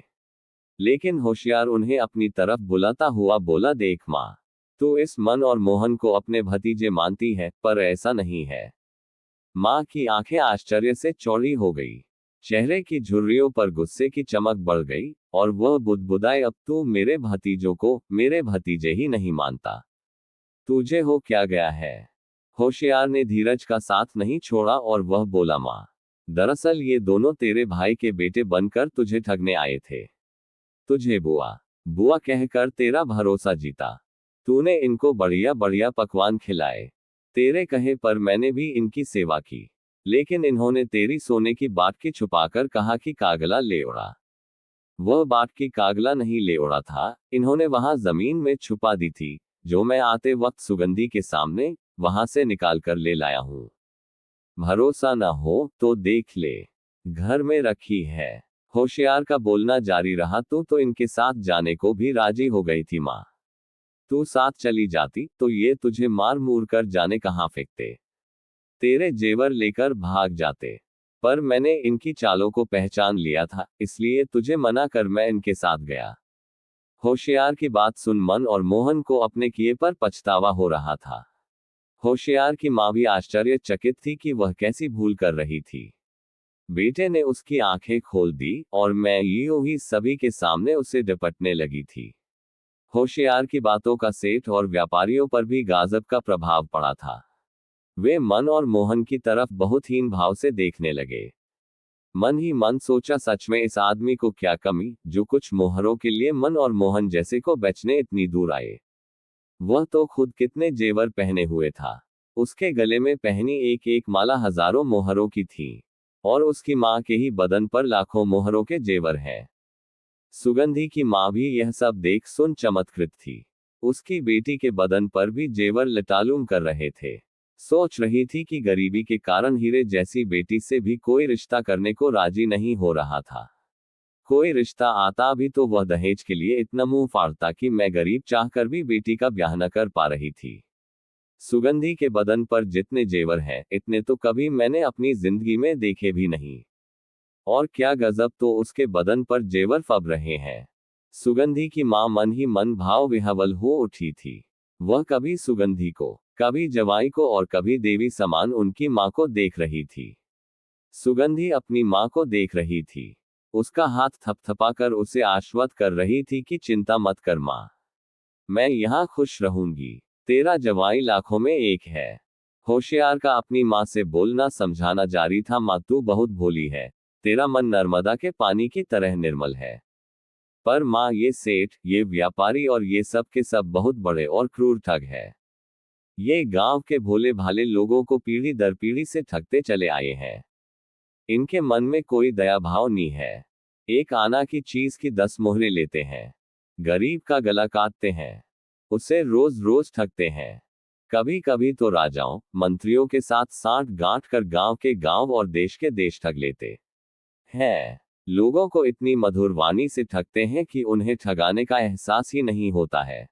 लेकिन होशियार उन्हें अपनी तरफ बुलाता हुआ बोला, देख माँ, तू इस मन और मोहन को अपने भतीजे मानती है, पर ऐसा नहीं है। माँ की आंखें आश्चर्य से चौड़ी हो गई। चेहरे की झुर्रियों पर गुस्से की चमक बढ़ गई और वह बुदबुदाए, अब तू मेरे भतीजों को मेरे भतीजे ही नहीं मानता, तुझे हो क्या गया है? होशियार ने धीरज का साथ नहीं छोड़ा और वह बोला, माँ, दरअसल ये दोनों तेरे भाई के बेटे बनकर तुझे ठगने आए थे। तुझे बुआ बुआ कहकर तेरा भरोसा जीता। तूने इनको बढ़िया बढ़िया पकवान खिलाए। तेरे कहे पर मैंने भी इनकी सेवा की, लेकिन इन्होंने तेरी सोने की बाट की छुपाकर कहा कि कागला ले उड़ा। वह बाट की कागला नहीं ले उड़ा था, इन्होंने वहां जमीन में छुपा दी थी, जो मैं आते वक्त सुगंधी के सामने वहां से निकाल कर ले लाया हूं। भरोसा न हो तो देख ले, घर में रखी है। होशियार का बोलना जारी रहा, तो इनके साथ जाने को भी राजी हो गई थी माँ। तू साथ चली जाती तो ये तुझे मार मूर कर जाने कहाँ फेंकते, तेरे जेवर लेकर भाग जाते। पर मैंने इनकी चालों को पहचान लिया था, इसलिए तुझे मना कर मैं इनके साथ गया। होशियार की बात सुन मन और मोहन को अपने किए पर पछतावा हो रहा था। होशियार की माँ भी आश्चर्यचकित थी कि वह कैसी भूल कर रही थी। बेटे ने उसकी आंखें खोल दी और मैं यूं ही सभी के सामने उसे डपटने लगी थी। होशियार की बातों का सेठ और व्यापारियों पर भी गाजब का प्रभाव पड़ा था। वे मन और मोहन की तरफ बहुत हीन भाव से देखने लगे। मन ही मन सोचा, सच में इस आदमी को क्या कमी, जो कुछ मोहरों के लिए मन और मोहन जैसे को बेचने इतनी दूर आए। वह तो खुद कितने जेवर पहने हुए था। उसके गले में पहनी एक एक माला हजारों मोहरों की थी, और उसकी माँ के ही बदन पर लाखों मोहरों के जेवर हैं। सुगंधी की माँ भी यह सब देख सुन चमत्कृत थी। उसकी बेटी के बदन पर भी जेवर लटालूम कर रहे थे। सोच रही थी कि गरीबी के कारण हीरे जैसी बेटी से भी कोई रिश्ता करने को राजी नहीं हो रहा था। कोई रिश्ता आता भी तो वह दहेज के लिए इतना मुंह फाड़ता कि मैं गरीब चाहकर भी बेटी का ब्याह न कर पा रही थी। सुगंधी के बदन पर जितने जेवर हैं, इतने तो कभी मैंने अपनी जिंदगी में देखे भी नहीं। और क्या गजब, तो उसके बदन पर जेवर फब रहे हैं। सुगंधी की मां मन ही मन भाव विह्वल हो उठी थी। वह कभी सुगंधी को, कभी जवाई को और कभी देवी समान उनकी मां को देख रही थी। सुगंधी अपनी मां को देख रही थी। उसका हाथ थपथपाकर उसे आश्वस्त कर रही थी कि चिंता मत कर मां, मैं यहां खुश रहूंगी। तेरा जवाई लाखों में एक है। होशियार का अपनी मां से बोलना समझाना जारी था, मां तू बहुत भोली है, तेरा मन नर्मदा के पानी की तरह निर्मल है। पर माँ, ये सेठ, ये व्यापारी और ये सब के सब बहुत बड़े और क्रूर ठग है। ये गांव के भोले भाले लोगों को पीढ़ी दर पीढ़ी से ठगते चले आए हैं। इनके मन में कोई दया भाव नहीं है। एक आना की चीज की 10 मोहरे लेते हैं। गरीब का गला काटते हैं, उसे रोज रोज ठगते हैं। कभी कभी तो राजाओं मंत्रियों के साथ साठ गांठ कर गांव के गांव और देश के देश ठग लेते हैं। लोगों को इतनी मधुर वाणी से ठगते हैं कि उन्हें ठगाने का एहसास ही नहीं होता है।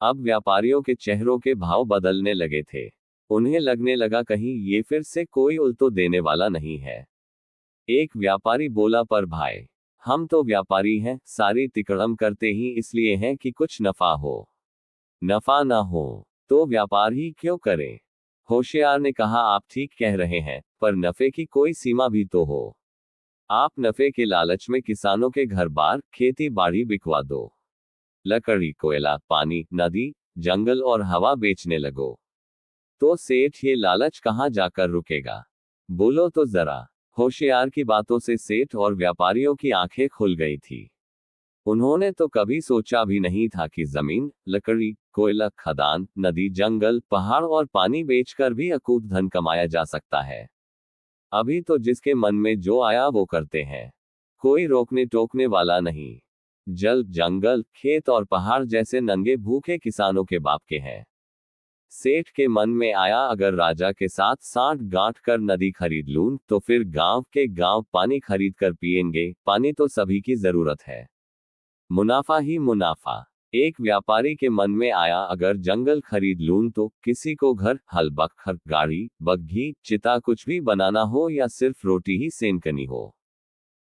अब व्यापारियों के चेहरों के भाव बदलने लगे थे। उन्हें लगने लगा कहीं ये फिर से कोई उल्टो देने वाला नहीं है। एक व्यापारी बोला, पर भाई, हम तो व्यापारी हैं, सारी तिकड़म करते ही इसलिए हैं कि कुछ नफा हो। नफा ना हो तो व्यापार ही क्यों करें? होशियार ने कहा, आप ठीक कह रहे हैं, पर नफे की कोई सीमा भी तो हो। आप नफे के लालच में किसानों के घर बार खेती बाड़ी बिकवा दो। लकड़ी, कोयला, पानी, नदी, जंगल और हवा बेचने लगो। तो सेठ, ये लालच कहाँ जाकर रुकेगा? बोलो तो जरा। होशियार की बातों से सेठ और व्यापारियों की आंखें खुल गई थी। उन्होंने तो कभी सोचा भी नहीं था कि जमीन, लकड़ी, कोयला, खदान, नदी, जंगल, पहाड़ और पानी बेचकर भी अकूत धन कमाया जा सकता है। अभी तो जिसके मन में जो आया वो करते हैं। कोई रोकने टोकने वाला नहीं। जल, जंगल, खेत और पहाड़ जैसे नंगे भूखे किसानों के बाप के हैं। सेठ के मन में आया, अगर राजा के साथ साठ गांठ कर नदी खरीद लूं तो फिर गांव के गांव पानी खरीद कर पिएंगे। पानी तो सभी की जरूरत है। मुनाफा ही मुनाफा। एक व्यापारी के मन में आया, अगर जंगल खरीद लूं तो किसी को घर, हल, बखर, गाड़ी, बग्घी, चिता कुछ भी बनाना हो या सिर्फ रोटी ही सेंकनी हो।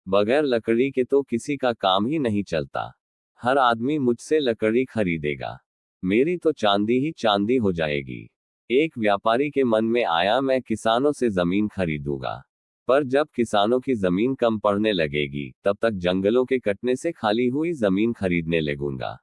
बगैर लकड़ी के तो किसी का काम ही नहीं चलता। हर आदमी मुझसे लकड़ी खरीदेगा। मेरी तो चांदी ही चांदी हो जाएगी। एक व्यापारी के मन में आया, मैं किसानों से जमीन खरीदूंगा। पर जब किसानों की जमीन कम पड़ने लगेगी तब तक जंगलों के कटने से खाली हुई जमीन खरीदने लगूंगा।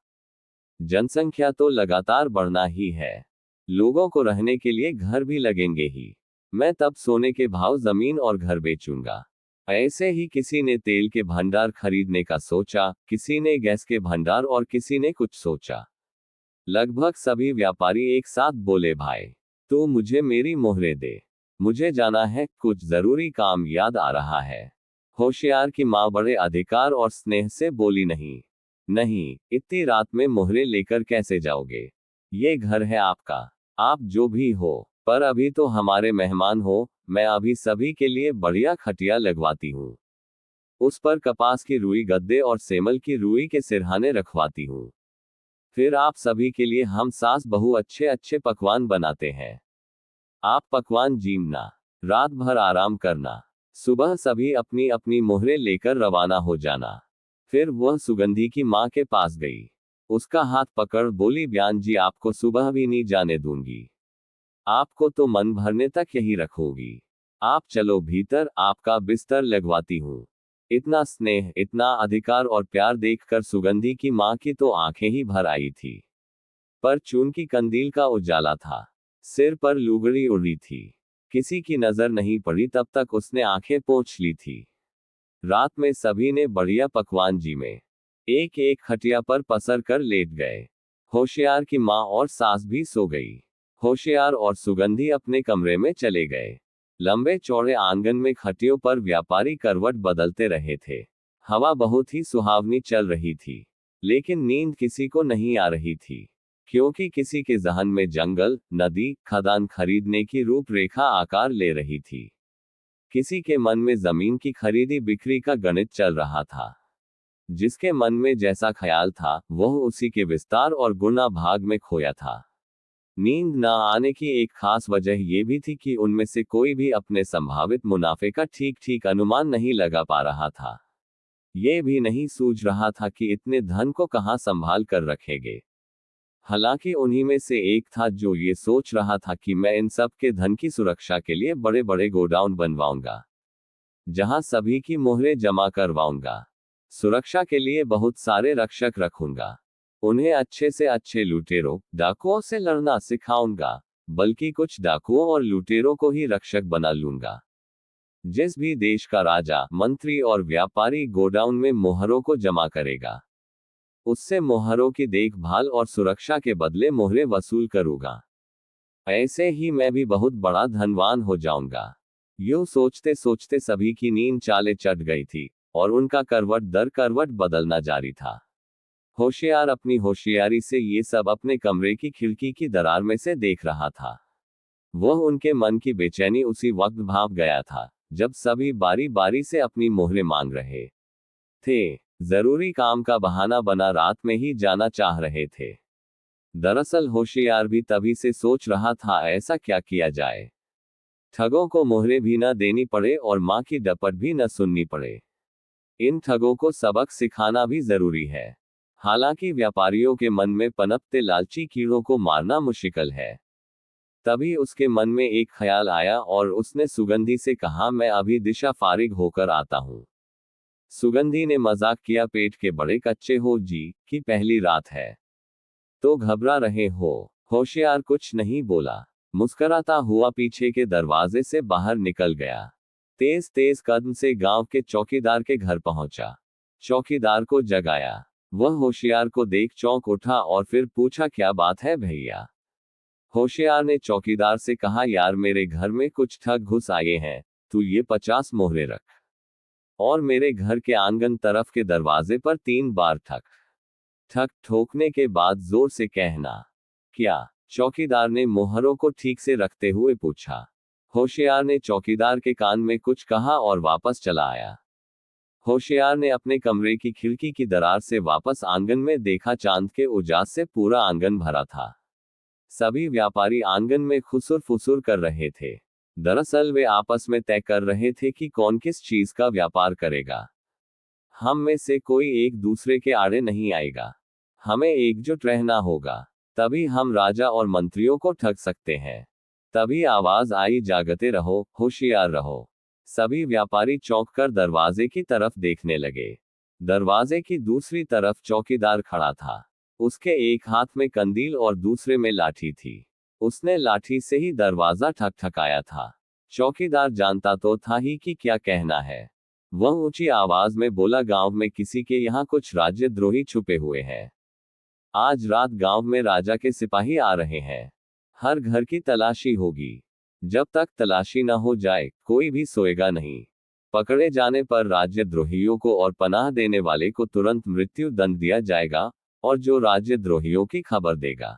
जनसंख्या तो लगातार बढ़ना ही है। लोगों को रहने के लिए घर भी लगेंगे ही। मैं तब सोने के भाव जमीन और घर बेचूंगा। ऐसे ही किसी ने तेल के भंडार खरीदने का सोचा, किसी ने गैस के भंडार और किसी ने कुछ सोचा। लगभग सभी व्यापारी एक साथ बोले, भाई, तू मुझे मेरी मोहरे दे, मुझे जाना है, कुछ जरूरी काम याद आ रहा है। होशियार की माँ बड़े अधिकार और स्नेह से बोली, नहीं नहीं, इतनी रात में मोहरे लेकर कैसे जाओगे? ये घर है आपका, आप जो भी हो, पर अभी तो हमारे मेहमान हो। मैं अभी सभी के लिए बढ़िया खटिया लगवाती हूँ। उस पर कपास की रुई गद्दे और सेमल की रुई के सिरहाने रखवाती हूँ। फिर आप सभी के लिए हम सास बहू अच्छे अच्छे पकवान बनाते हैं। आप पकवान जीमना, रात भर आराम करना, सुबह सभी अपनी अपनी मोहरे लेकर रवाना हो जाना। फिर वह सुगंधी की माँ के पास गई। उसका हाथ पकड़ बोली, बयान जी, आपको सुबह भी नहीं जाने दूंगी। आपको तो मन भरने तक यही रखूंगी। आप चलो भीतर, आपका बिस्तर लगवाती हूँ। इतना स्नेह, इतना अधिकार और प्यार देखकर सुगंधी की माँ की तो आंखें ही भर आई थी। पर चून की कंदील का उजाला था, सिर पर लुगड़ी उड़ी थी, किसी की नजर नहीं पड़ी तब तक उसने आंखें पोंछ ली थी। रात में सभी ने बढ़िया पकवान जी में एक एक खटिया पर पसर कर लेट गए। होशियार की माँ और सास भी सो गई। होशियार और सुगंधी अपने कमरे में चले गए। लंबे चौड़े आंगन में खटियों पर व्यापारी करवट बदलते रहे थे। हवा बहुत ही सुहावनी चल रही थी, लेकिन नींद किसी को नहीं आ रही थी, क्योंकि किसी के जहन में जंगल, नदी, खदान खरीदने की रूपरेखा आकार ले रही थी। किसी के मन में जमीन की खरीदी बिक्री का गणित चल रहा था। जिसके मन में जैसा ख्याल था वह उसी के विस्तार और गुणा भाग में खोया था। नींद न आने की एक खास वजह यह भी थी कि उनमें से कोई भी अपने संभावित मुनाफे का ठीक ठीक अनुमान नहीं लगा पा रहा था। ये भी नहीं सूझ रहा था कि इतने धन को कहां संभाल कर रखेंगे। हालांकि उन्हीं में से एक था जो ये सोच रहा था कि मैं इन सब के धन की सुरक्षा के लिए बड़े बड़े गोडाउन बनवाऊंगा, जहां सभी की मोहरें जमा करवाऊंगा। सुरक्षा के लिए बहुत सारे रक्षक रखूंगा। उन्हें अच्छे से अच्छे लुटेरों, डाकुओं से लड़ना सिखाऊंगा, बल्कि कुछ डाकुओं और लुटेरों को ही रक्षक बना लूंगा। जिस भी देश का राजा, मंत्री और व्यापारी गोडाउन में मोहरों को जमा करेगा, उससे मोहरों की देखभाल और सुरक्षा के बदले मोहरें वसूल करूंगा। ऐसे ही मैं भी बहुत बड़ा धनवान हो जाऊंगा। यूं सोचते सोचते सभी की नींद चाले चढ़ गई थी और उनका करवट दर करवट बदलना जारी था। होशियार अपनी होशियारी से ये सब अपने कमरे की खिड़की की दरार में से देख रहा था। वह उनके मन की बेचैनी उसी वक्त भाप गया था जब सभी बारी बारी से अपनी मोहरें मांग रहे थे। जरूरी काम का बहाना बना रात में ही जाना चाह रहे थे। दरअसल होशियार भी तभी से सोच रहा था ऐसा क्या किया जाए, ठगों को मोहरें भी न देनी पड़े और माँ की डपट भी न सुननी पड़े। इन ठगों को सबक सिखाना भी जरूरी है। हालांकि व्यापारियों के मन में पनपते लालची कीड़ों को मारना मुश्किल है। तभी उसके मन में एक ख्याल आया और उसने सुगंधी से कहा, मैं अभी दिशा फारिग होकर आता हूँ। सुगंधी ने मजाक किया, पेट के बड़े कच्चे हो जी, कि पहली रात है तो घबरा रहे हो। होशियार कुछ नहीं बोला, मुस्कुराता हुआ पीछे के दरवाजे से बाहर निकल गया। तेज तेज कदम से गांव के चौकीदार के घर पहुंचा। चौकीदार को जगाया। वह होशियार को देख चौंक उठा और फिर पूछा, क्या बात है भैया? होशियार ने चौकीदार से कहा, यार मेरे घर में कुछ ठग घुस आए हैं, तू ये 50 मोहरे रख और मेरे घर के आंगन तरफ के दरवाजे पर 3 बार ठक ठक ठोकने के बाद जोर से कहना। क्या? चौकीदार ने मोहरों को ठीक से रखते हुए पूछा। होशियार ने चौकीदार के कान में कुछ कहा और वापस चला आया। होशियार ने अपने कमरे की खिड़की की दरार से वापस आंगन में देखा, चांद के उजास से पूरा आंगन भरा था। सभी व्यापारी आंगन में खुसुर फुसुर कर रहे थे। दरअसल वे आपस में तय कर रहे थे कि कौन किस चीज का व्यापार करेगा। हम में से कोई एक दूसरे के आड़े नहीं आएगा। हमें एकजुट रहना होगा, तभी हम राजा और मंत्रियों को ठग सकते हैं। तभी आवाज आई, जागते रहो, होशियार रहो। सभी व्यापारी चौंक कर दरवाजे की तरफ देखने लगे। दरवाजे की दूसरी तरफ चौकीदार खड़ा था। उसके एक हाथ में कंदील और दूसरे में लाठी थी। उसने लाठी से ही दरवाजा ठकठकाया था। चौकीदार जानता तो था ही कि क्या कहना है। वह ऊंची आवाज में बोला, गांव में किसी के यहाँ कुछ राज्यद्रोही छुपे हुए हैं। आज रात गांव में राजा के सिपाही आ रहे हैं। हर घर की तलाशी होगी। जब तक तलाशी न हो जाए कोई भी सोएगा नहीं। पकड़े जाने पर राज्यद्रोहियों को और पनाह देने वाले को तुरंत मृत्यु दंड दिया जाएगा और जो राज्यद्रोहियों की खबर देगा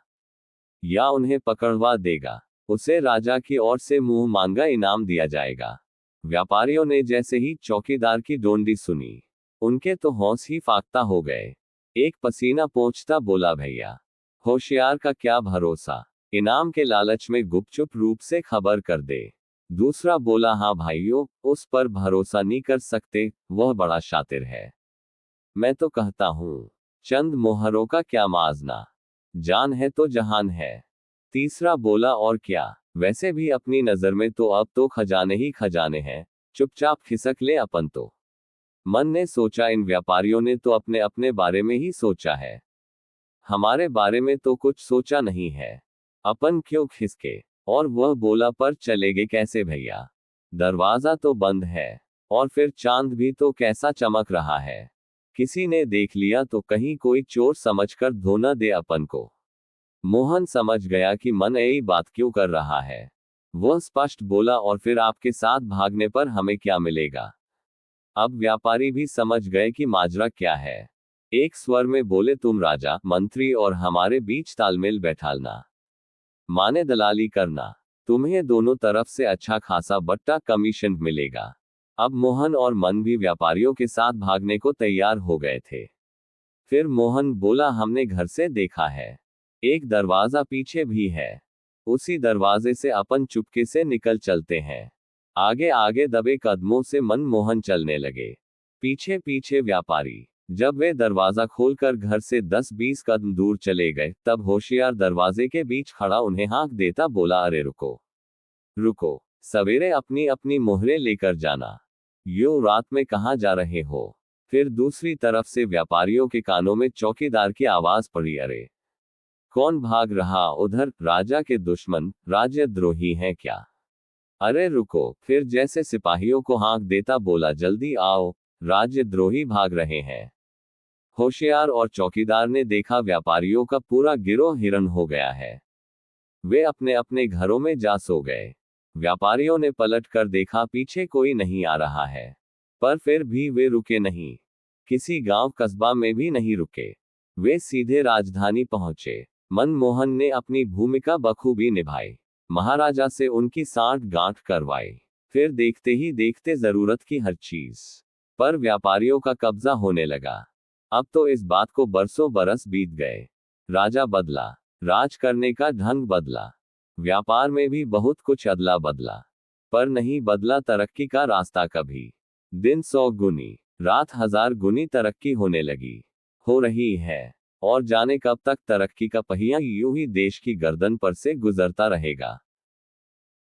या उन्हें पकड़वा देगा उसे राजा की ओर से मुंह मांगा इनाम दिया जाएगा। व्यापारियों ने जैसे ही चौकीदार की डोंडी सुनी, उनके तो होश ही फाख्ता हो गए। एक पसीना पोंछता बोला, भैया होशियार का क्या भरोसा, इनाम के लालच में गुपचुप रूप से खबर कर दे। दूसरा बोला, हाँ भाइयों, उस पर भरोसा नहीं कर सकते, वह बड़ा शातिर है। मैं तो कहता हूं, चंद मोहरों का क्या माजना, जान है तो जहान है। तीसरा बोला, और क्या, वैसे भी अपनी नजर में तो अब तो खजाने ही खजाने हैं, चुपचाप खिसक ले अपन तो। मन ने सोचा, इन व्यापारियों ने तो अपने अपने बारे में ही सोचा है, हमारे बारे में तो कुछ सोचा नहीं है, अपन क्यों खिसके। और वह बोला, पर चलेगे कैसे भैया, दरवाजा तो बंद है और फिर चांद भी तो कैसा चमक रहा है, किसी ने देख लिया तो कहीं कोई चोर समझकर धो न दे अपन को। मोहन समझ गया कि मन यही बात क्यों कर रहा है। वह स्पष्ट बोला, और फिर आपके साथ भागने पर हमें क्या मिलेगा। अब व्यापारी भी समझ गए कि माजरा क्या है। एक स्वर में बोले, तुम राजा, मंत्री और हमारे बीच तालमेल बैठालना, माने दलाली करना, तुम्हें दोनों तरफ से अच्छा खासा बट्टा कमीशन मिलेगा। अब मोहन और मन भी व्यापारियों के साथ भागने को तैयार हो गए थे। फिर मोहन बोला, हमने घर से देखा है, एक दरवाजा पीछे भी है, उसी दरवाजे से अपन चुपके से निकल चलते हैं। आगे आगे दबे कदमों से मनमोहन चलने लगे, पीछे पीछे व्यापारी। जब वे दरवाजा खोलकर घर से 10-20 कदम दूर चले गए, तब होशियार दरवाजे के बीच खड़ा उन्हें हाँक देता बोला, अरे रुको रुको, सवेरे अपनी अपनी मोहरें लेकर जाना, यूं रात में कहाँ जा रहे हो। फिर दूसरी तरफ से व्यापारियों के कानों में चौकीदार की आवाज पड़ी, अरे कौन भाग रहा उधर, राजा के दुश्मन राज्यद्रोही हैं क्या। अरे रुको, फिर जैसे सिपाहियों को हाँक देता बोला, जल्दी आओ, राज्यद्रोही भाग रहे हैं। होशियार और चौकीदार ने देखा व्यापारियों का पूरा गिरोह हिरन हो गया है। वे अपने अपने घरों में जा सो गए। व्यापारियों ने पलट कर देखा, पीछे कोई नहीं आ रहा है। पर फिर भी वे रुके नहीं। किसी गांव कस्बा में भी नहीं रुके। वे सीधे राजधानी पहुंचे। मनमोहन ने अपनी भूमिका बखूबी निभाई। महाराजा से उनकी सांठ गांठ करवाई। फिर देखते ही देखते जरूरत की हर चीज पर व्यापारियों का कब्जा होने लगा। अब तो इस बात को बरसों बरस बीत गए। राजा बदला, राज करने का ढंग बदला, व्यापार में भी बहुत कुछ अदला बदला, पर नहीं बदला तरक्की का रास्ता कभी। दिन 100 गुनी, रात 1000 गुनी तरक्की होने लगी, हो रही है, और जाने कब तक तरक्की का पहिया यूं ही देश की गर्दन पर से गुजरता रहेगा।